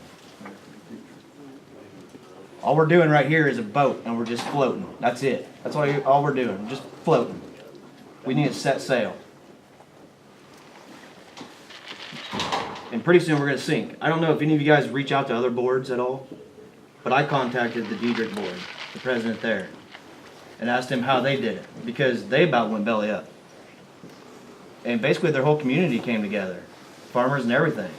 All we're doing right here is a boat and we're just floating. That's it. That's all we're doing. We're just floating. We need to set sail. And pretty soon we're going to sink. I don't know if any of you guys reach out to other boards at all, but I contacted the Diedrich board, the president there, and asked him how they did it, because they about went belly up. And basically their whole community came together, farmers and everything.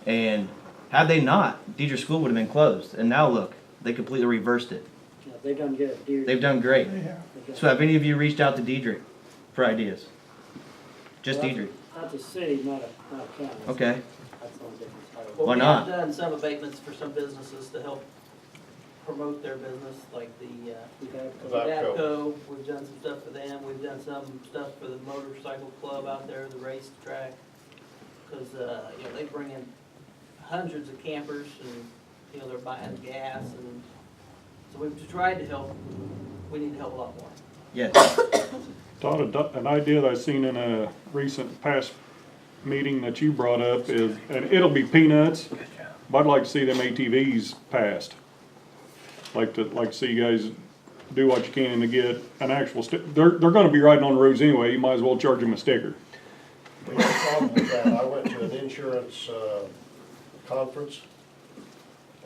And had they not, Diedrich School would have been closed. And now look, they completely reversed it. Yeah, they've done good. They've done great. Yeah. So have any of you reached out to Diedrich for ideas? Just Well, Diedrich. That's a city, not a county. Okay. That's the only difference. Well, Why not? We have done some abatements for some businesses to help promote their business, like the We've had, Tobacco. We've done some stuff for them. We've done some stuff for the motorcycle club out there, the racetrack. Because, you know, they bring in hundreds of campers and, you know, they're buying gas. And so we've tried to help. We need to help a lot more. Yes. Todd, an idea that I seen in a recent past meeting that you brought up is, and it'll be peanuts, but I'd like to see them ATVs passed. Like to see you guys do what you can to get an actual they're gonna be riding on the roads anyway, you might as well charge them a sticker. We have a problem with that. I went to an insurance, conference,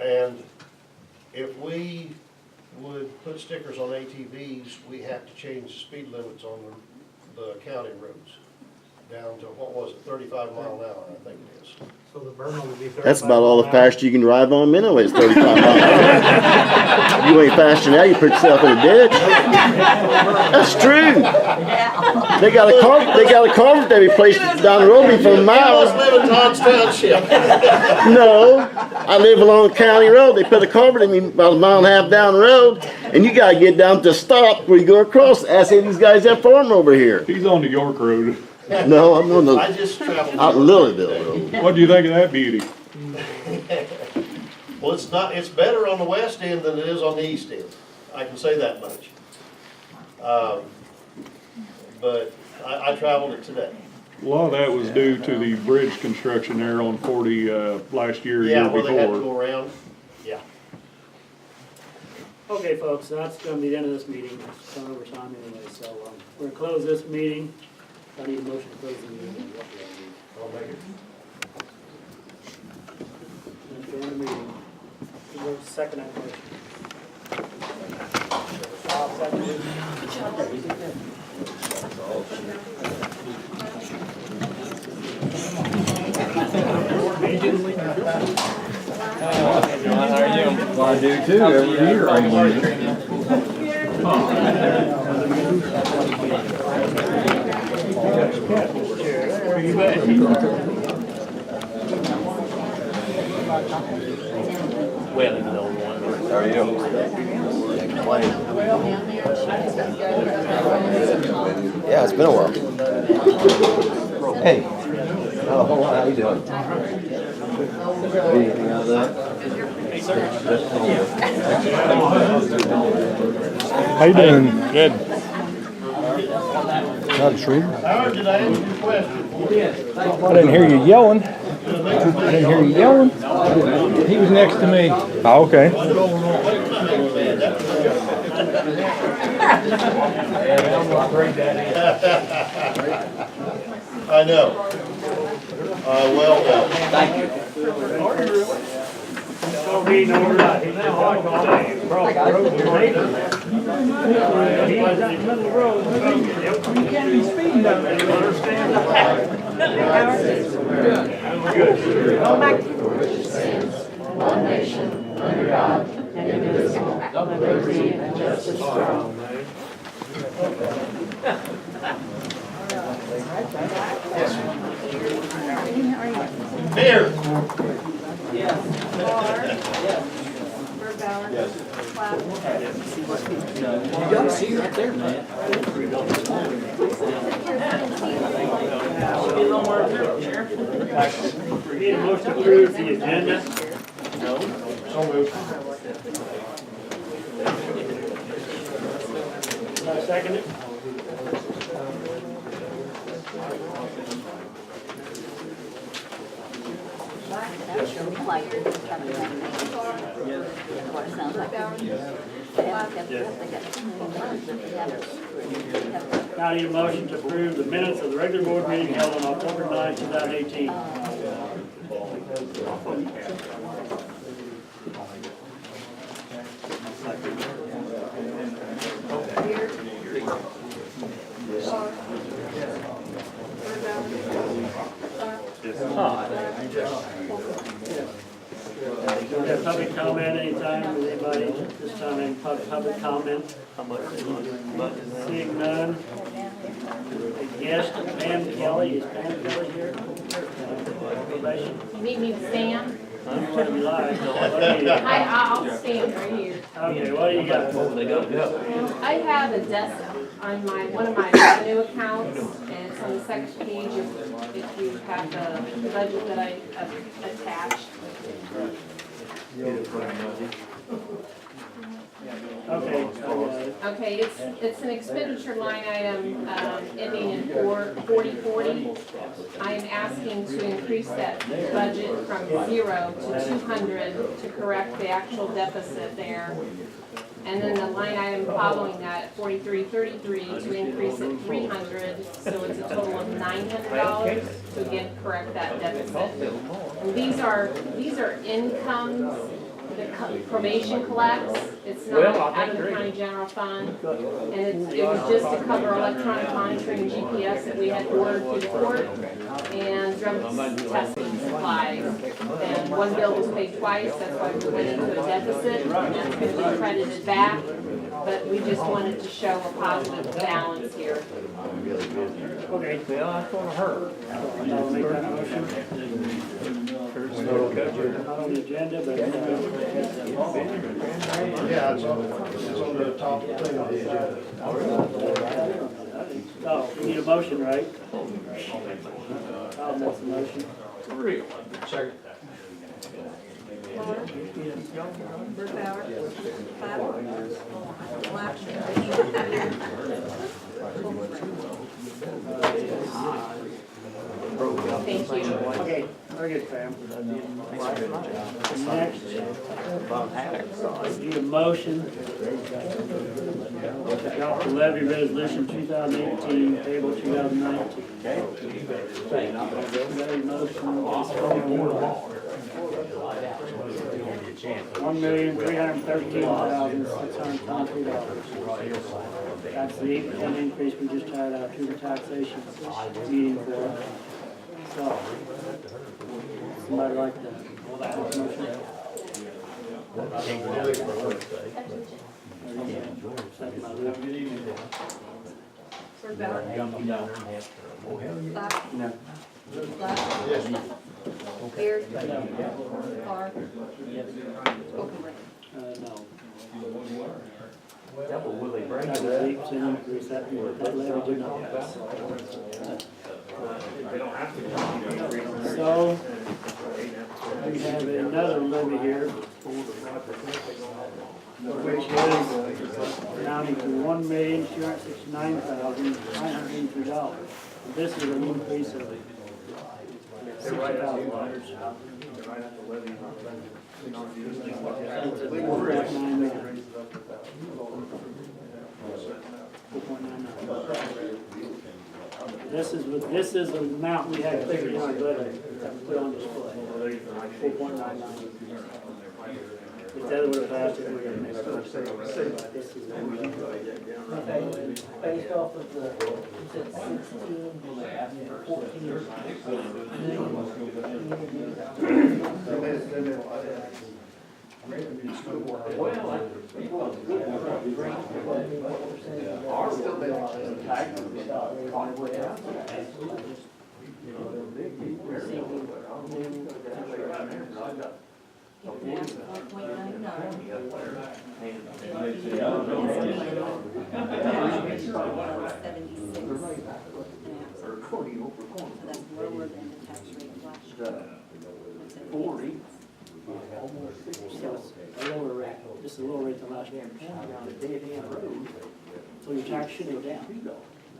and if we would put stickers on ATVs, we have to change the speed limits on the county roads down to, what was it, 35 mile an hour, I think it is. So the Burma would be 35 That's about all the miles an hour. fast you can drive on them anyways, 35 miles an hour. You ain't faster now, you put yourself in a ditch. That's true. They got a culvert they replaced down the road from a I mile. live in Todd's Township. No, I live along the county road. They put a culvert in me about a mile and a half down the road, and you gotta get down to stop where you go across. Ask any of these guys that farm over here. He's on the York Road. No, I'm on I the just traveled. out in Lilyville Road. What do you think of that beauty? Well, it's better on the west end than it is on the east end. I can say that much. But I traveled it today. A lot of that was due to the bridge construction there on 40, last year, Yeah, year where they had to before. go around. Yeah. Okay, folks, that's gonna be the end of this meeting. It's gone over time anyway, so, we're gonna close this meeting. I need a motion to close the meeting. I'll make it. During the meeting. Who will second that motion? I'll second it. Well, I do too, every year I use it. Well, even though one. How are you? Yeah, it's been a while. Hey, not a whole lot, how you doing? Anything out of that? How you doing? Good. Not true. Howard, did I answer your question? I didn't hear you yelling. I didn't hear you yelling. He was next to me. Oh, okay. I know. Well. Thank you. Don't read no order. He's now hot all day. Across the road. He's out in the middle of the road. You can't be speeding down there. You understand? One nation, under God, and indivisible, with liberty and justice for all. Here. Yes. You got a seat right there, man. Need a motion to approve the agenda? So moved. Second it? Now I need a motion to approve the minutes of the regular board meeting held on October 9, 2018. Have public comment anytime, with anybody, this time in public comment? Seeing none. Yes, Pam Kelly, is Pam Kelly here? Probation? You need me to stand? What do you like? What do you- I'll stand right here. Okay, what do you got? They gotta go. I have a desk on one of my revenue accounts, and it's on the second page if you have the budget that I attached. Okay. Okay, it's an expenditure line item, ending in 4040. I am asking to increase that budget from 0 to 200 to correct the actual deficit there. And then the line item following that, 4333, to increase it 300, so it's a total of $900 to again correct that deficit. And these are incomes that probation collects. It's not out of the county general fund. And it was just to cover electronic monitoring and GPS that we had ordered through the court and drug testing supplies. And one bill was paid twice, that's why we went into a deficit, and that's going to be credited back. But we just wanted to show a positive balance here. Okay. Well, that's gonna hurt. I'll make that motion. Not on the agenda, but. Yeah, it's on the top thing of the agenda. Oh, we need a motion, right? I'll make the motion. Real. Second. Thank you. Okay, very good, Pam. Next, need a motion to adopt the levy resolution 2018, payable 2019. Levy motion. $1,313,623. That's the 8% increase we just had out to the taxation meeting for. So, somebody like that? Motion? Second by Luke. No. Yes. Beard? No. Carr? No. Double Willie Brady. That was 8% increase, that levy did not pass. So, we have another levy here, which is amounting to $1,269,983. This is an increase of $60,000. It's at 4.9 million. 4.99. This is the amount we had figured in our budget that we put on display. 4.99. If that would have passed, it would have made sense. This is Based off of the, you said 16, 14. This is a lower rate than last year. So your tax should go down,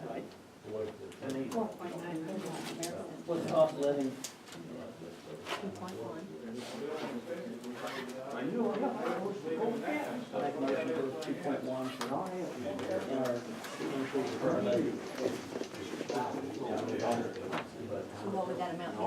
right? What's the cost of living? 2.1. Make a motion to 2.1 for our increase for our levy. So what would that amount be?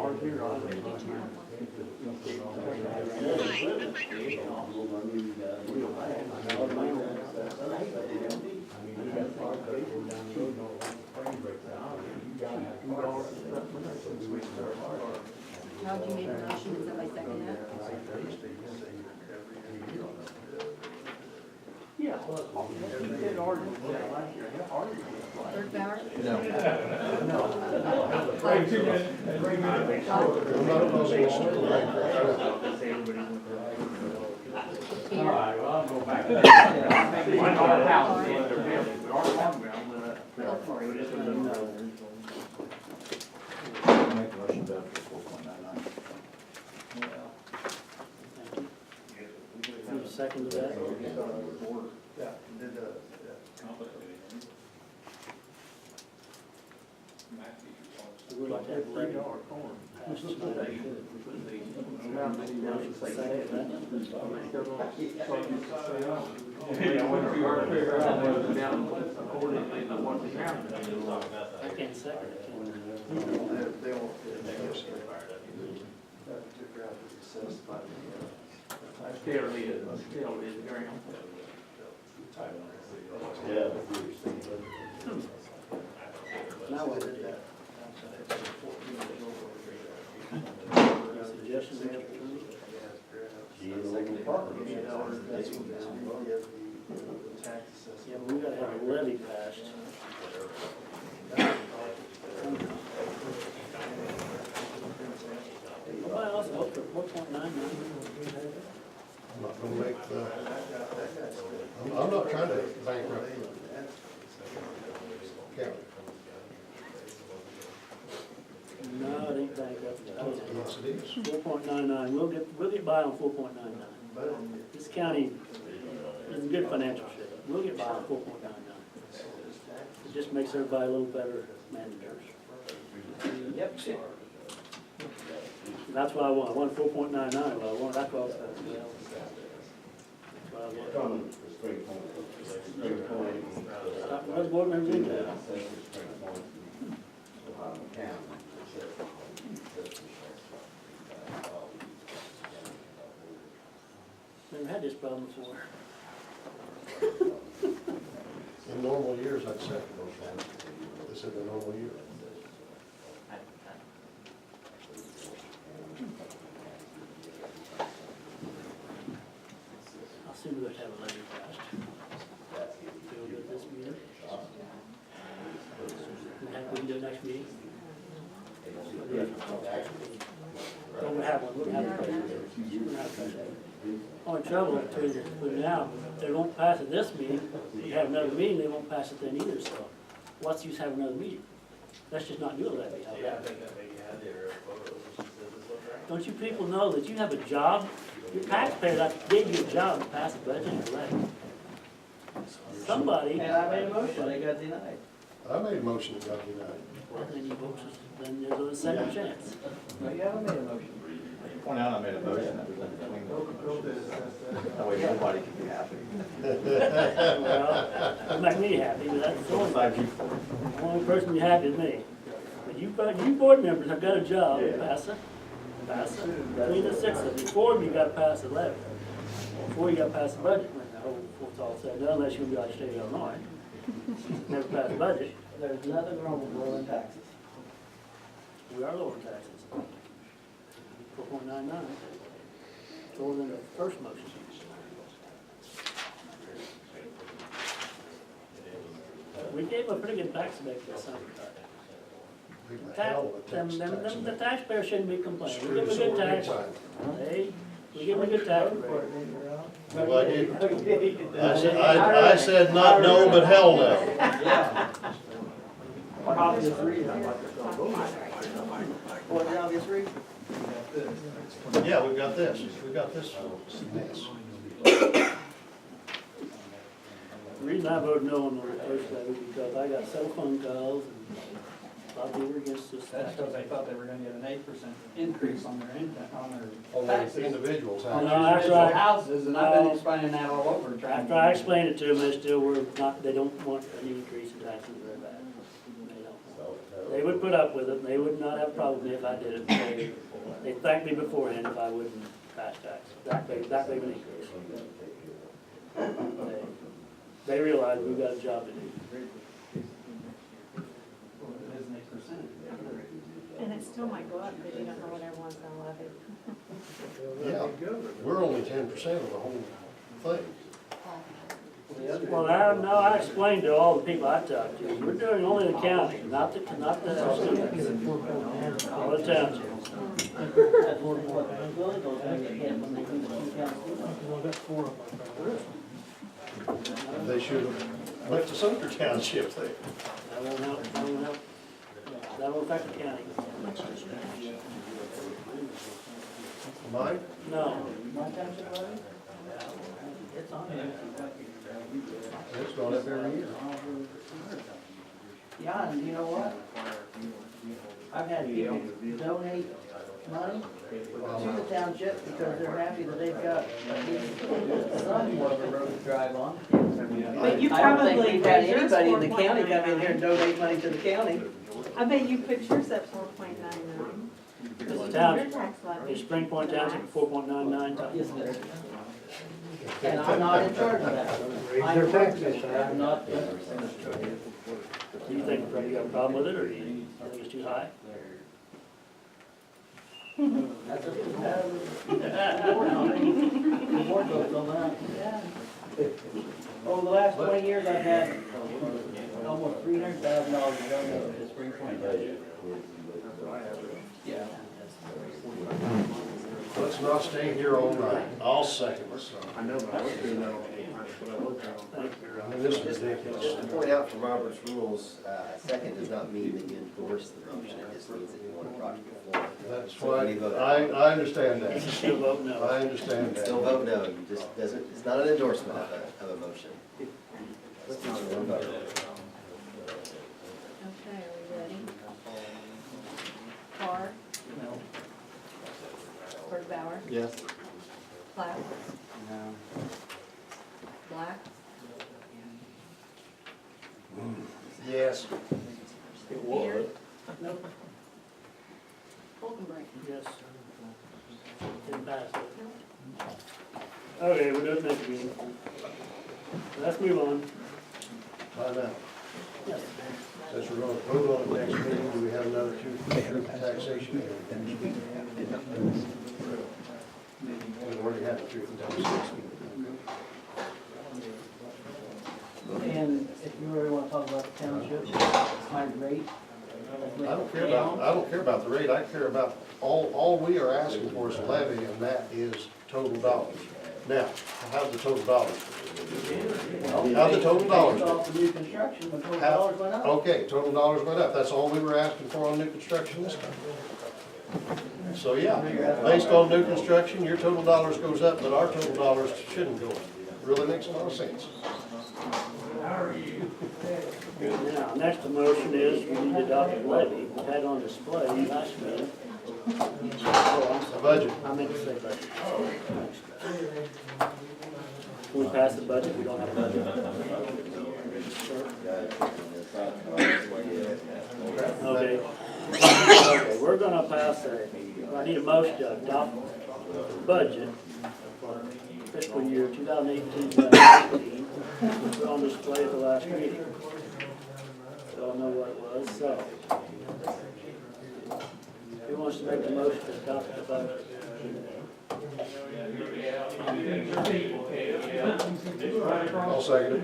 How would you make a motion? Is that by second that? Third Bauer? No. I'm not opposing this to the right. Second to that? We'd like to have a levy passed tonight. I can't second it. Now what is that? Suggestions we have to turn? Yeah, but we gotta have a levy passed. Nobody else vote for 4.99? I'm not gonna make the, I'm not trying to bankrupt the county. No, it ain't bankrupt. Yes, it is. 4.99, we'll get by on 4.99. This county is in good financial shape. We'll get by on 4.99. It just makes everybody a little better managers. Yep. That's what I want. I want 4.99, but I want, that's what I want. Those board members in there. Never had this problem before. In normal years, I'd second those ones. This is a normal year. I'll see we have to have a levy passed. We'll do it this meeting. We can do it next meeting. Well, we'll have one, we'll have one. Only trouble with now, they won't pass it this meeting, we have another meeting, they won't pass it then either, so what's the use having another meeting? Let's just not do a levy. Don't you people know that you have a job? Your taxpayers have to give you a job to pass a budget or levy. Somebody. And I made a motion, they got denied. I made a motion to go tonight. Well, then you vote, then there's a second chance. No, you haven't made a motion. Point out I made a motion that was in between those. That way nobody can be happy. Well, it'll make me happy, but that's the only person you're happy is me. But you board members have got a job, pass it. Between the six of you, 4 of you gotta pass the levy. 4 you gotta pass the budget, when the whole, it's all said and done, unless you're gonna be like state of Illinois. Never pass the budget. There's nothing wrong with lowering taxes. We are lowering taxes. 4.99, lower than the first motion. We gave a pretty good tax break this summer. The taxpayers shouldn't be complaining. We give them a good tax. Hey, we give them a good tax break. Well, I did. I said not no, but hell no. Obvious reason. What's the obvious reason? Yeah, we've got this mess. The reason I voted no on the first levy is because I got several phone calls and a lot of people were against this. That's because they thought they were gonna get an 8% increase on their income, on their On taxes. the individuals. On No, their that's individual right. houses, and I've been explaining that all over. trying After to- I explained it to them, they still were not, they don't want an increase in taxes very bad. They don't. They would put up with it, and they would not have a problem with me if I did it. They thanked me beforehand if I wouldn't pass tax, that big of an increase. They realize we've got a job to do. Well, it is an 8%. And it still might go up because you don't know what everyone's gonna levy. Yeah, we're only 10% of the whole thing. Well, I explained to all the people I talked to, we're doing only the county, not the students. All the townships. They should have went to Sumter Township there. That won't help, that won't help. That won't affect the county. Mine? No. It's on there. It's gone up every year. Yeah, and you know what? I've had people donate money to the township because they're happy that they've got at least somewhat of a road to drive on. But you I don't think probably we've had raised yours anybody in the county come in 4.99. here and donate money to the county. I bet you put yours at 4.99. Because the Your town, tax levy. is Springpoint Township 4.99 times? Yes, it is. And I'm not in charge of that. I'm I'm not. Do you think you got a problem with it, or do you think it's too high? That's up to the board on it. The board votes on that. Over the last 20 years, I've had almost $300,000 donated to Springpoint budget. Yeah. Let's not stay here all night. I'll second this. I know, but I would do know. I mean, this is ridiculous. Just to point out from Robert's rules, second does not mean that you endorse the motion, it just means that you want to brought to the floor. That's why, I understand that. Still vote no. I understand that. Still vote no, you just doesn't, it's not an endorsement of a motion. It's just one vote. Okay, are we ready? Carr, No. Bauer, Yes. Platt, No. Black, Yes. Peter. Nope. Holcomb. Yes. Didn't pass it. Okay, we'll do it next meeting. Let's move on. By now, Yes. since we're going to vote on it next meeting, do we have another truth taxation? We already had the truth and taxation. And if you really want to talk about the township, high rate. I don't care about the rate, I care about, all we are asking for is a levy, and that is total dollars. Now, how's the total dollars? How'd the total dollars Based go? off the new construction, the total dollars went up. Okay, total dollars went up, that's all we were asking for on new construction this time. So, yeah, based on new construction, your total dollars goes up, but our total dollars shouldn't go up. Really makes a lot of sense. Now, next motion is we need to adopt a levy. We had on display last meeting. Oh, I'm sorry. Budget. I meant to say budget. Can we pass the budget? We don't have a budget. Okay. Okay, we're gonna pass I need a motion to adopt the budget for fiscal year 2018-2019, which was on display at the last meeting. We all know what it was, so. Who wants to make the motion to adopt the budget? I'll second it.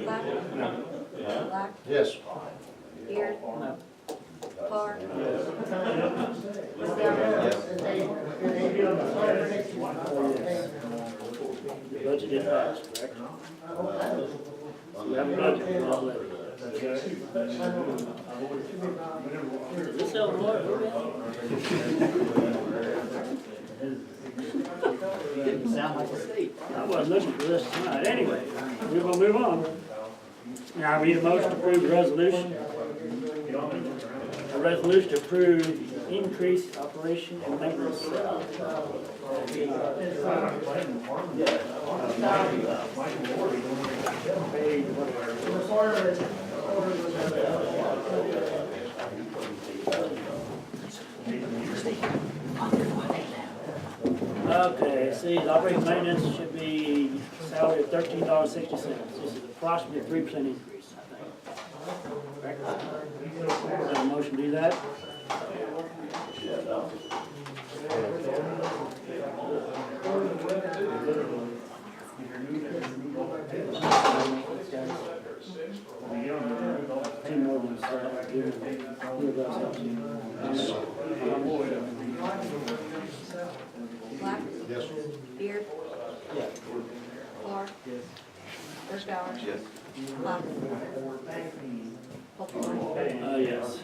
Black, Black, Yes. Beard, No. Carr, The budget is passed, correct? We have a budget, we're all ready. Is this Illinois? Didn't sound like a state. I wasn't looking for this tonight. Anyway, we're gonna move on. Now, we need a motion to approve the resolution. A resolution to approve increased operation and maintenance. Okay, see, the operating maintenance should be salary of $13.60. This is approximately a 3% increase, I think. Correct? Is there a motion to do that? Ten more than Black, Yes. Beard, Carr, Bauer, Yes. Platt, Holcomb. Yes.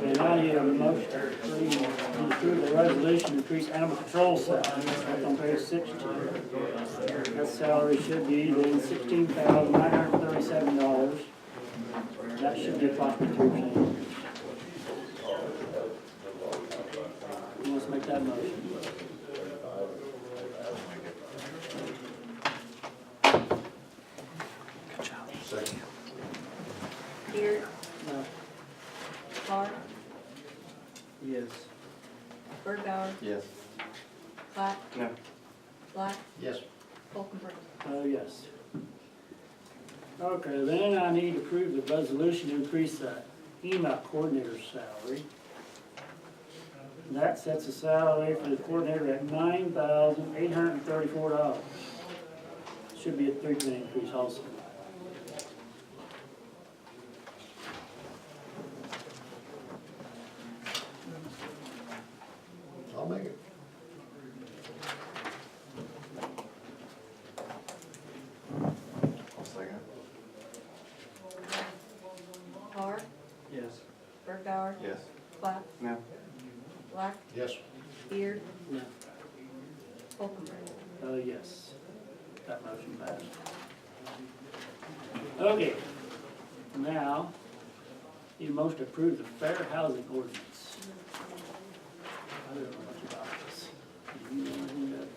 Okay, now you have a motion to approve the resolution to increase animal control salary, that's on page 16. That salary should be then $16,937. That should be approximately 2%. Who wants to make that motion? Second. Beard, No. Clark, Yes. Birdbauer, Yes. Platt, No. Black, Yes. Falconbridge. Oh, yes. Okay, then I need to approve the resolution to increase the EMA coordinator's salary. That sets the salary for the coordinator at $9,834. Should be a 3% increase also. I'll make it. I'll second. Clark, Yes. Birdbauer, Yes. Platt, No. Black, Yes. Beard, No. Falconbridge. Oh, yes. That motion passed. Okay. Now, you most approve the fair housing ordinance. I don't know much about this. Do you know anything about it?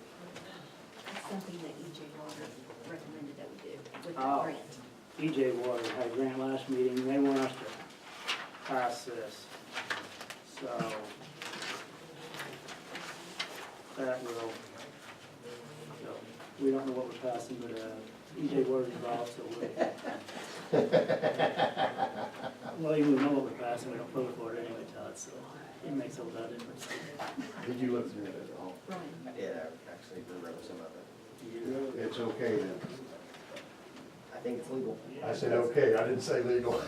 That's something that EJ Water recommended that we do with the Oh. grant. EJ Water had a grant last meeting, they want us to pass this. So, that will, so, we don't know what we're passing, but, EJ Water's involved, so well, even we know what we're passing, we don't vote for it anyway, Todd, so it makes a lot of difference. Did you look through it at all? Right. Yeah, actually, we wrote some of it. It's okay then. I think it's legal. I said okay, I didn't say legal.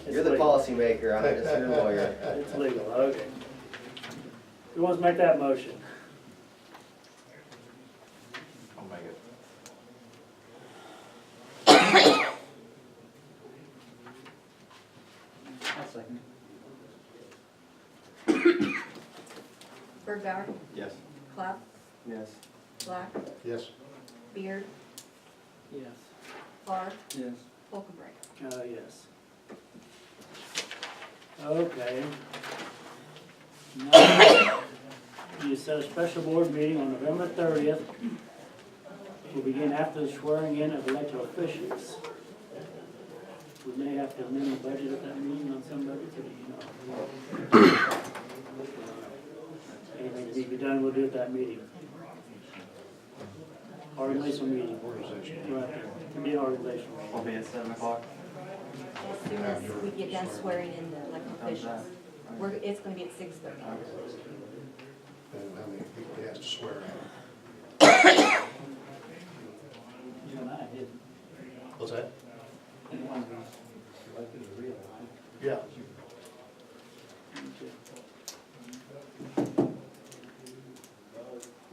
You're the policymaker, I'm just your lawyer. It's legal, okay. Who wants to make that motion? I'll make it. I'll second. Birdbauer, Yes. Platt, Yes. Black, Yes. Beard, Yes. Clark, Yes. Falconbridge. Yes. Okay. Now, you set a special board meeting on November 30th. Will begin after the swearing in of elected officials. We may have to amend the budget at that meeting on some budgets, or do you know? Anything that needs to be done, we'll do at that meeting. Organizational meeting. Right, it'll be an organizational meeting. I'll be at 7 o'clock. As soon as we get done swearing in the elected officials, it's gonna be at 6:30. And how many people he has to swear at? You and I did. What's that? One of those, elected or real, Yeah.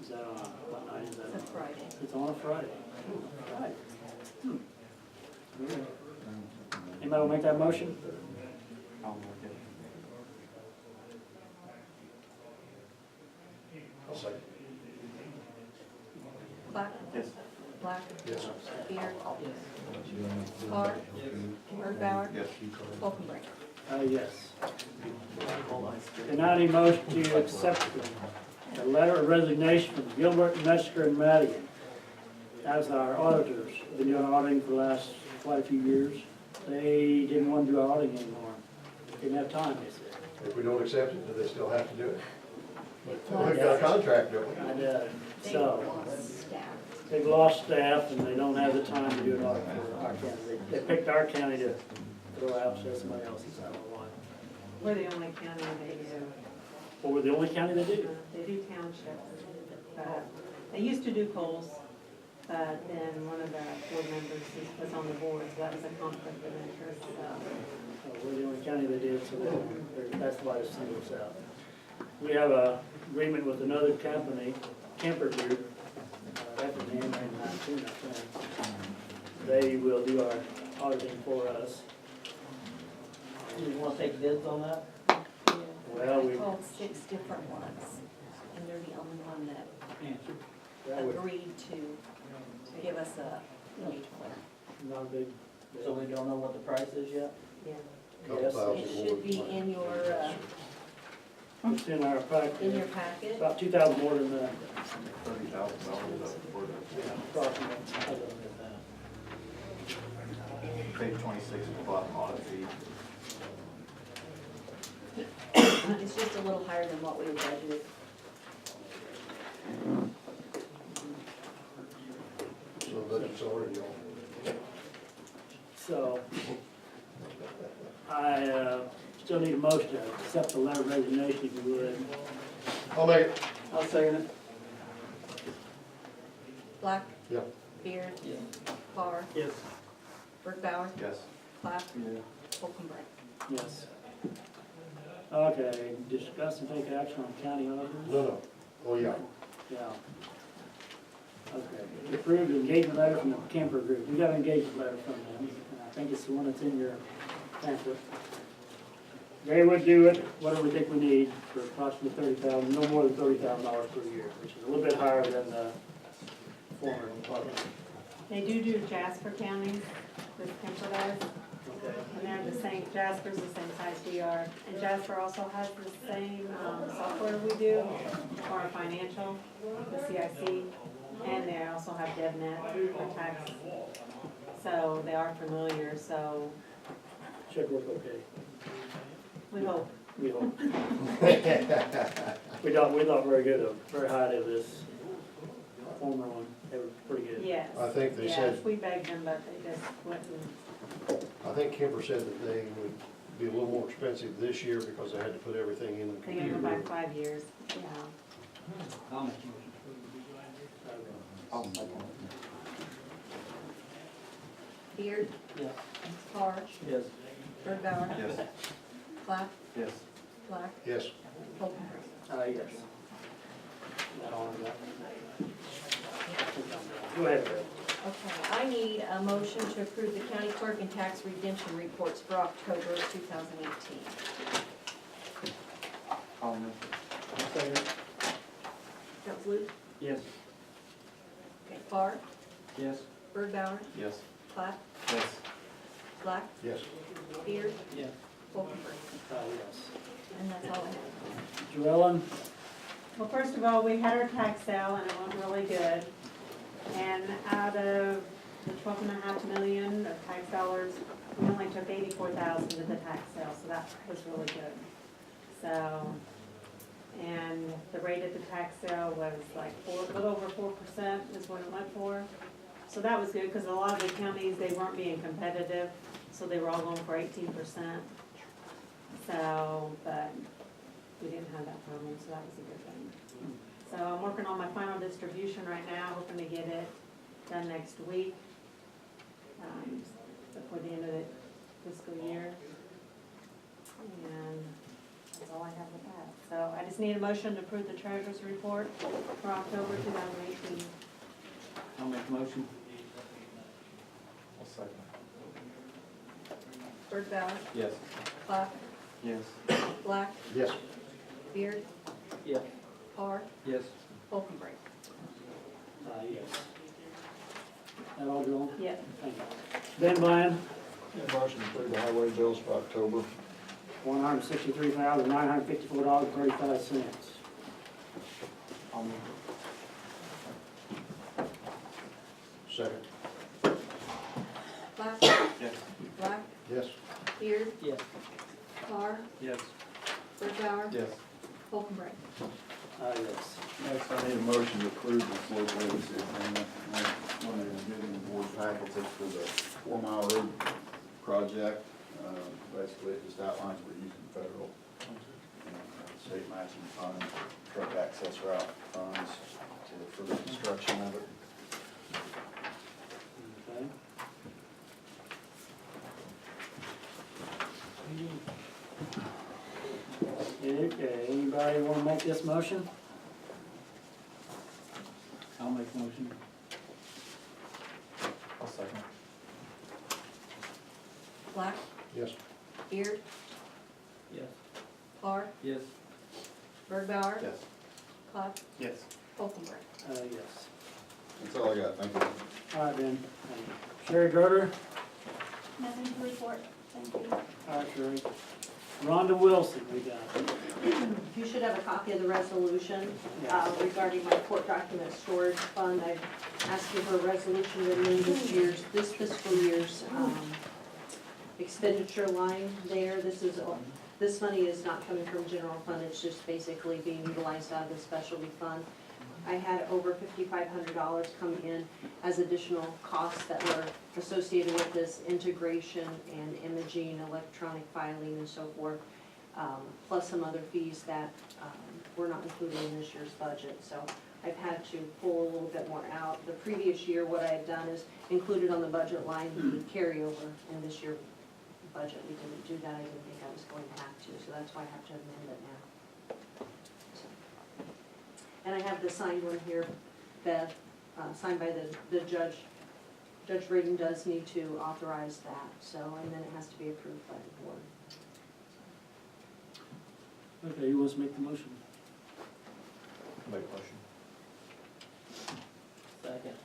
Is that on, what night is that? It's a Friday. It's on a Friday. Right. Anybody will make that motion? I'll make it. I'll second. Platt, Yes. Black, Yes. Beard, Clark, Birdbauer, Yes. Falconbridge. Yes. And now I need motion to accept the letter of resignation from Gilbert, Metzger, and Madigan as our auditors. Been doing auditing for the last quite a few years. They didn't want to do our auditing anymore. Didn't have time, they said. If we don't accept it, do they still have to do it? We've got a contract, don't we? And, They so, lost staff. they've lost staff and they don't have the time to do an audit for our county. They picked our county to throw out to somebody else's, I don't know why. We're the only county they do. Well, we're the only county that do. They do townships. They used to do Coles, but then one of the board members was on the board, so that was a conflict of interest, so. We're the only county that did, so that's why it's singled us out. We have a agreement with another company, Kemper Group, Effingham and Mattoon, I think. They will do our auditing for us. You wanna take bids on that? Well, we, I called 6 different ones, and they're the only one that that would, agreed to give us a rate plan. not a big, So we don't know what the price is yet? Yeah. Couple yes, thousand It more. should be in your it's in our pack. packet. About 2,000 more than that. $30,000 for Yeah, approximately. I don't know that. page 26 is the bottom audit fee. It's just a little higher than what we budgeted. So that's already on. So, I, still need a motion to accept the letter of resignation, if you would. I'll make it. I'll second it. Black? Yeah. Beard? Yes. Carr? Yes. Birdbauer? Yes. Platt? Yeah. Holcomb. Yes. Okay, discuss and take action on county auditors? No. Oh, yeah. Yeah. Okay, approved engagement letter from the Kemper Group. We got an engagement letter from them, and I think it's the one that's in your pamphlet. They would do it, whatever we think we need, for approximately $30,000, no more than $30,000 per year, which is a little bit higher than the former department. They do Jasper County, this Kemper does, Okay. and they're the same, Jasper's the same size we are. And Jasper also has the same, software we do for our financial, the CIC, and they also have DevNet for tax. So they are familiar, so Should work okay. we hope. We hope. We thought very good of, very highly of this former one. They were pretty good. Yes. I think they Yes, said, we begged them, but they just wouldn't. I think Kemper said that they would be a little more expensive this year because they had to put everything in the They gave them computer. back 5 years, yeah. Beard? Yes. Carr? Yes. Birdbauer? Yes. Platt? Yes. Black? Yes. Holcomb. Yes. That all I got. Go ahead, Bill. Okay, I need a motion to approve the county clerk and tax redemption reports for October 2018. Council Luke? Yes. Okay, Carr? Yes. Birdbauer? Yes. Platt? Yes. Black? Yes. Beard? Yes. Holcomb. Yes. And that's all I have. Joellen? Well, first of all, we had our tax sale and it went really good. And out of the 12.5 million of tax dollars, we only took 84,000 to the tax sale, so that was really good. So, and the rate at the tax sale was like a little over 4% is what it went for. So that was good, because a lot of the counties, they weren't being competitive, so they were all going for 18%. So, but we didn't have that problem, so that was a good thing. So I'm working on my final distribution right now, hoping to get it done next week, before the end of the fiscal year. And that's all I have with that. So I just need a motion to approve the treasurer's report for October 2018. I'll make a motion. I'll second. Birdbauer? Yes. Platt? Yes. Black? Yes. Beard? Yes. Carr? Yes. Holcomb. Yes. That all, Joel? Yeah. Thank you. Ben Bland? Motion to approve the highway bills for October. $163,954.35. Second. Platt? Yes. Black? Yes. Beard? Yes. Carr? Yes. Birdbauer? Yes. Holcomb. Yes. Next, I need a motion to approve the floor legacy agreement. One of the moving board packets is for the 4 Mile Road project. Basically, it just outlines we're using federal state matching funds, truck access route funds for the construction of it. Okay. Okay, anybody want to make this motion? I'll make a motion. I'll second. Black? Yes. Beard, Yes. Clark, Yes. Birdbauer, Yes. Clough, Yes. Wolfenberg. Yes. That's all I got, thank you. All right, Ben. Sherry Gerder? Nothing to report, thank you. All right, Sherry. Rhonda Wilson, we got. You should have a copy of the resolution Yeah. regarding my court document storage fund. I asked you for a resolution to amend this fiscal year's expenditure line there. This money is not coming from general fund, it's just basically being utilized out of the specialty fund. I had over $5,500 come in as additional costs that were associated with this integration and imaging, electronic filing and so forth, plus some other fees that were not included in this year's budget. So I've had to pull a little bit more out. The previous year, what I had done is included on the budget line the carryover. In this year's budget, we didn't do that. I didn't think I was going to have to, so that's why I have to amend it now. And I have the signed one here, Bev, signed by the judge. Judge Braden does need to authorize that, so, and then it has to be approved by the board. Okay, who wants to make the motion? Make a motion. Second.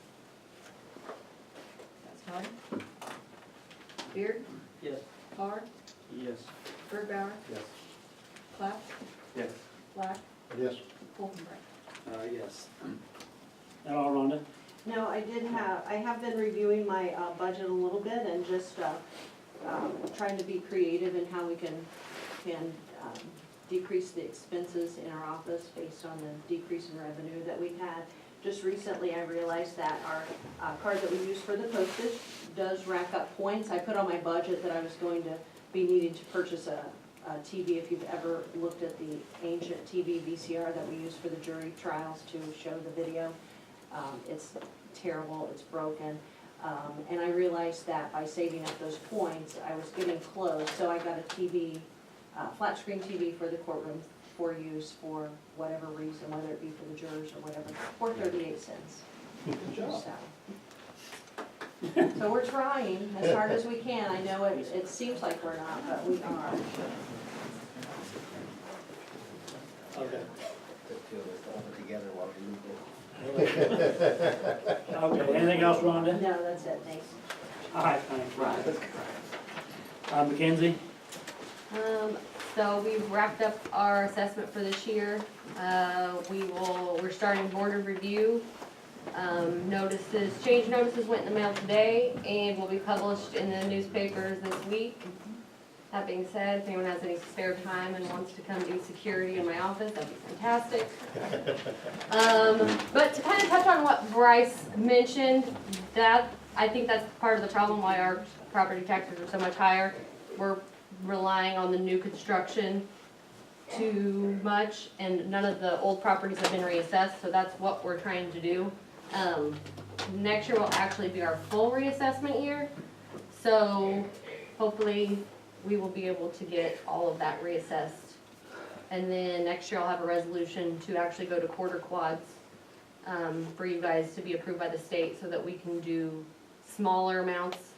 That's fine. Beard, Yes. Clark, Yes. Birdbauer, Yes. Clough, Yes. Black, Yes. Wolfenberg. Yes. That all, Rhonda? No, I have been reviewing my budget a little bit and just trying to be creative in how we can decrease the expenses in our office based on the decrease in revenue that we've had. Just recently, I realized that our card that we use for the postage does rack up points. I put on my budget that I was going to be needing to purchase a TV, if you've ever looked at the ancient TV VCR that we use for the jury trials to show the video. It's terrible, it's broken. And I realized that by saving up those points, I was getting close, so I got a TV, flat screen TV for the courtroom for use for whatever reason, whether it be for the jurors or whatever, for 38 cents. Good job. So we're trying as hard as we can. I know it seems like we're not, but we are. Okay. The two of us hold it together while we move it. Okay, anything else, Rhonda? No, that's it, thanks. All right, thanks. Mackenzie? So we've wrapped up our assessment for this year. We're starting board of review. Change notices went in the mail today and will be published in the newspapers this week. That being said, if anyone has any spare time and wants to come do security in my office, that'd be fantastic. But to kind of touch on what Bryce mentioned, I think that's part of the problem why our property taxes are so much higher. We're relying on the new construction too much, and none of the old properties have been reassessed, so that's what we're trying to do. Next year will actually be our full reassessment year, so hopefully we will be able to get all of that reassessed. And then next year I'll have a resolution to actually go to quarter quads for you guys to be approved by the state so that we can do smaller amounts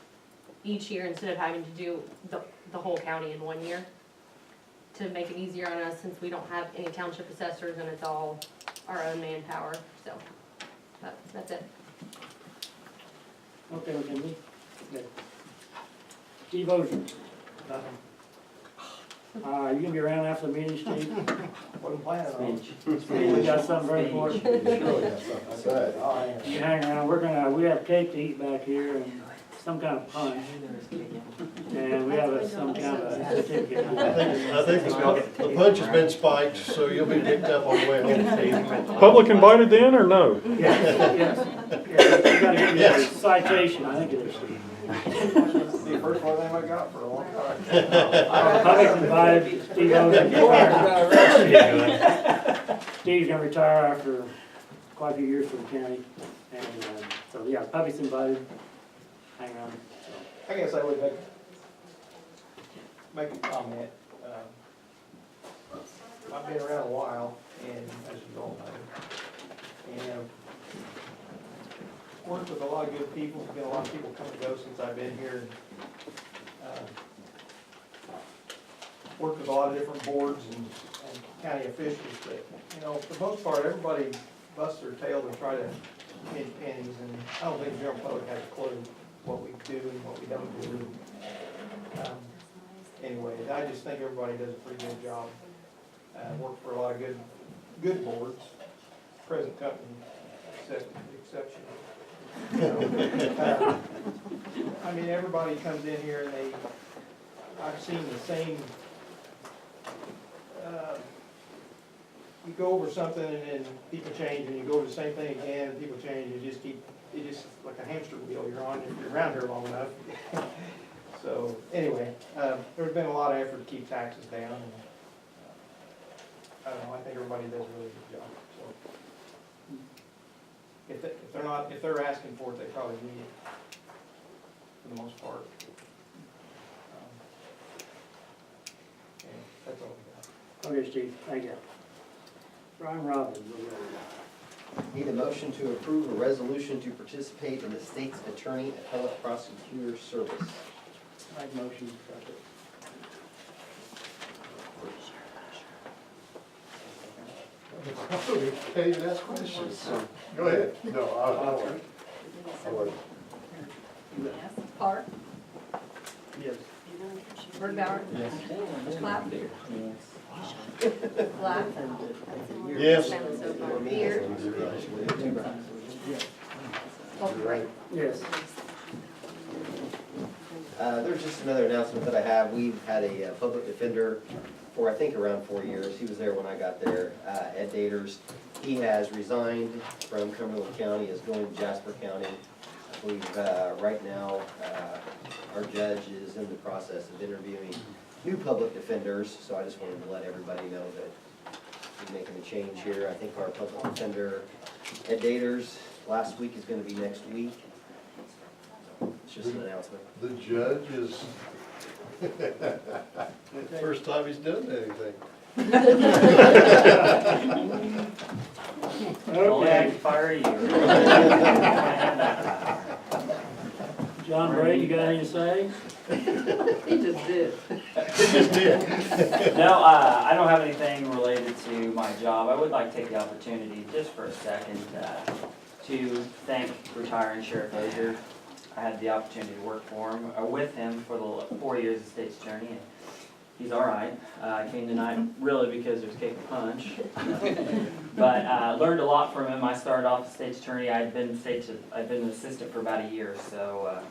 each year instead of having to do the whole county in 1 year, to make it easier on us since we don't have any township assessors and it's all our own manpower, so that's it. Okay, Mackenzie. Good. Steve Ozier? You gonna be around after the meeting, Steve? What am I planning Steve, we got something very important. That's right. You hang around, we have cake to eat back here and some kind of punch. And we have some kind of a certificate. I think the punch has been spiked, so you'll be picked up on the way home. Public invited then, or no? Yes. You gotta get me a citation, I think it is. The first one I got for a long time. Public invited Steve Ozier. Steve's gonna retire after quite a few years for the county. And, so yeah, public's invited. Hang around. I guess I would make a comment. I've been around a while, and as you all know, and worked with a lot of good people. There's been a lot of people come and go since I've been here. worked with a lot of different boards and county officials, but, you know, for the most part, everybody busts their tail to try to pinch pennies, and I don't think the general public has a clue what we do and what we don't do. Anyway, I just think everybody does a pretty good job. Work for a lot of good boards, present company exception. I mean, everybody comes in here and I've seen the same, you go over something and then people change, and you go over the same thing again and people change, and it just like a hamster wheel you're on if you're around here long enough. So, anyway, there's been a lot of effort to keep taxes down, and I don't know, I think everybody does a really good job, so. If they're asking for it, they probably need it, for the most part. Okay, that's all we got. Okay, Steve, thank you. Brian Robbins, Need a motion to approve a resolution to participate in the state's attorney appellate prosecutor service. make motion. Can't even ask questions. Go ahead. No, I'll. Yes. Park, Yes. Birdbauer. Yes. Clapp. Black. Yes. Beard. Right. Yes. There's just another announcement that I have. We've had a public defender for, I think, around 4 years. He was there when I got there, Ed Daters. He has resigned from Cumberland County, is going to Jasper County. I believe right now, our judge is in the process of interviewing new public defenders, so I just wanted to let everybody know that we're making a change here. I think our public defender, Ed Daters, last week is going to be next week. It's just an announcement. The judge is, first time he's done anything. Okay. Fire you. John Bray, you got anything to say? He just did. He just did. No, I don't have anything related to my job. I would like to take the opportunity just for a second to thank retiring Sheriff Ozier. I had the opportunity to work for him, or with him for the 4 years as state's attorney, and he's all right. I came tonight really because there's kick and punch, but learned a lot from him. I started off as state's attorney. I've been an assistant for about a year, so I've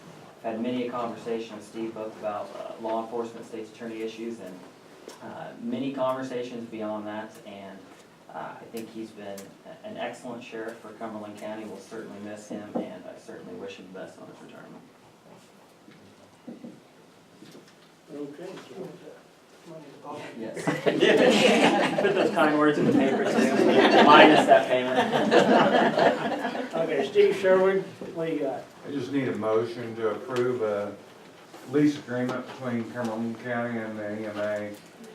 had many a conversation with Steve both about law enforcement, state's attorney issues, and many conversations beyond that. And I think he's been an excellent sheriff for Cumberland County. We'll certainly miss him, and I certainly wish him the best on his retirement. Okay. Yes. Put those kind words in the paper too, minus that payment. Okay, Steve Sherwood, what do you got? I just need a motion to approve a lease agreement between Cumberland County and the EMA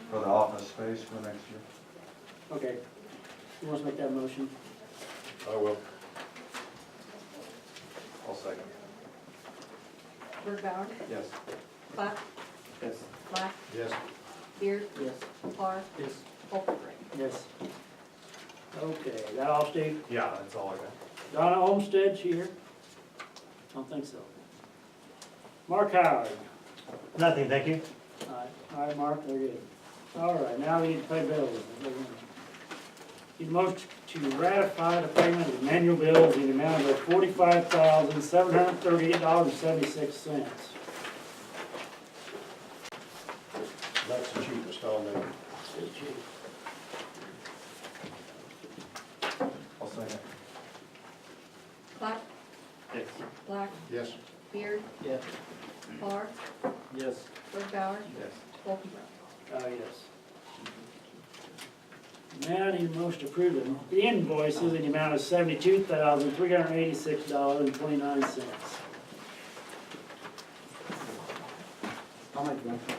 for the office space for next year. Okay. Who wants to make that motion? I will. I'll second. Birdbauer. Yes. Clapp. Yes. Black. Yes. Beard. Yes. Park. Yes. Overbring. Yes. Okay, that all, Steve? Yeah, that's all I got. Donna Olmsted, she here? Don't think so. Mark Howard? Nothing, thank you. All right, Mark, very good. All right, now we need to pay bills. Need a motion to ratify the payment of annual bills in the amount of $45,738.76. That's the cheapest on there. I'll second. Clapp. Yes. Black. Yes. Beard. Yes. Park. Yes. Birdbauer. Yes. Overbring. Yes. Now I need a motion to approve the invoices in the amount of $72,386.29. I'll make the motion.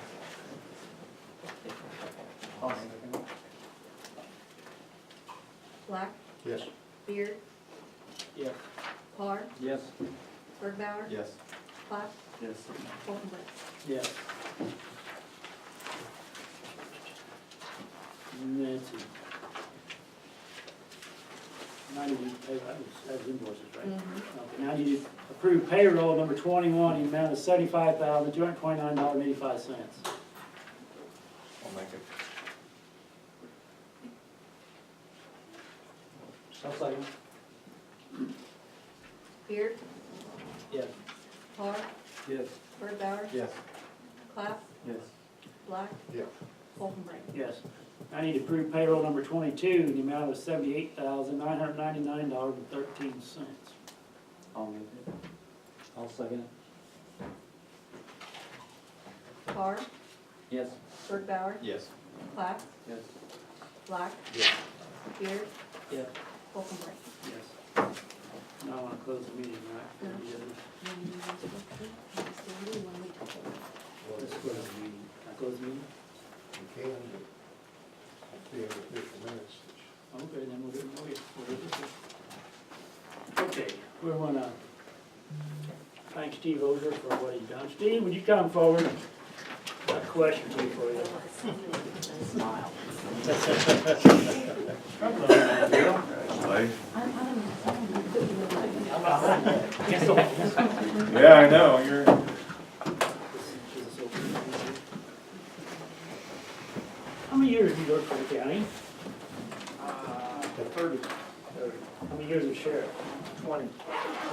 Black. Yes. Beard. Yes. Park. Yes. Birdbauer. Yes. Clapp. Yes. Overbring. Yes. see. Now you need to pay, that was invoices, right? Okay, now you need to approve payroll number 21, the amount of $75,229.85. I'll make it. I'll second. Beard, Yes. Parr, Yes. Birdbauer, Yes. Clapp, Yes. Black, Yeah. Wolfenbright. Yes. I need to approve payroll number 22, in the amount of $78,999.13. I'll make it. I'll second it. Parr, Yes. Birdbauer, Yes. Clapp, Yes. Black, Yes. Beard, Yes. Wolfenbright. Yes. Now I want to close the meeting, right? Yeah. Yeah. Let's close the meeting. Can I close the meeting? You can, but be able to do for minutes. Okay, then we'll do it. Okay, we want to thank Steve Ozer for what he's done. Steve, would you come forward? Got a question for you. Smile. Yeah, I know, you're. How many years have you worked for the county? 30. How many years as sheriff? 20.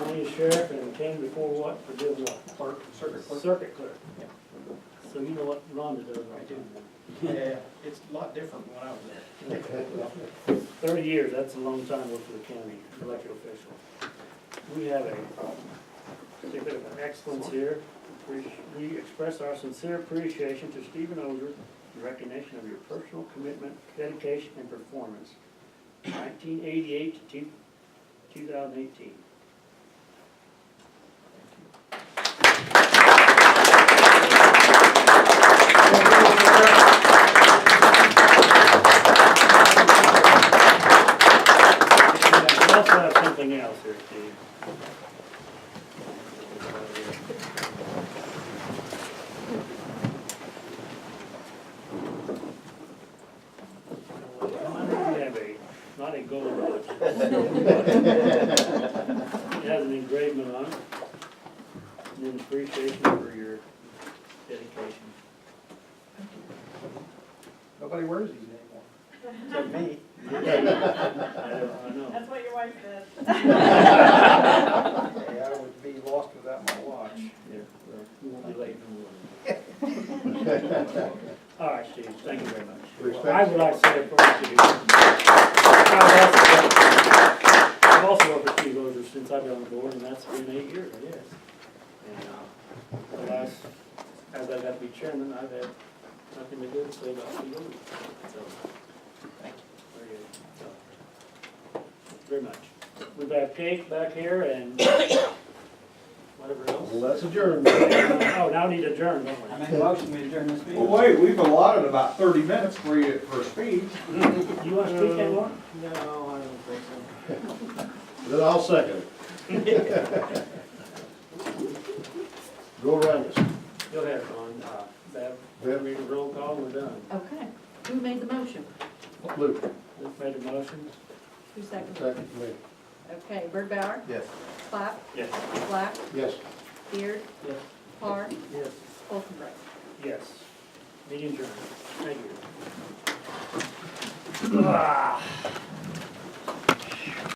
20 as sheriff, and came before what, for doing what? Clerk, circuit clerk. Circuit clerk. So you know what Rhonda does, right? Yeah, it's a lot different than when I was there. 30 years, that's a long time working for the county, elected official. We have a certificate of excellence here. We express our sincere appreciation to Stephen Ozer in recognition of your personal commitment, dedication, and performance, 1988 to 2018. We also have something else here, Steve. We have not a gold watch. It has an engraving on it, and an appreciation for your dedication. Nobody wears these anymore, except me. I know. That's what your wife said. Hey, I would be lost without my watch. Yeah, well, you won't be late in the morning. All right, Steve, thank you very much. Respect. I would like to say it first to you. I've also worked with Steve Ozer since I've been on the board, and that's been 8 years, I guess. And the last, as I got to be chairman, I've had nothing to good to say about Steve Ozer. So, thank you. Very much. We've got cake back here and whatever else. Well, let's adjourn. Oh, now we need to adjourn, don't we? I make a motion to adjourn this meeting. Well, wait, we've allotted about 30 minutes for you for speech. You want to speak anymore? No, I don't think so. Then I'll second it. Go around us. Go ahead, Ron. Bev, read a roll call, we're done. Okay, who made the motion? Luke, Luke made a motion. Who seconded? second me. Okay, Birdbauer, Yes. Clapp, Yes. Black, Yes. Beard, Yes. Parr, Yes. Wolfenbright. Yes. Meeting adjourned. Thank you.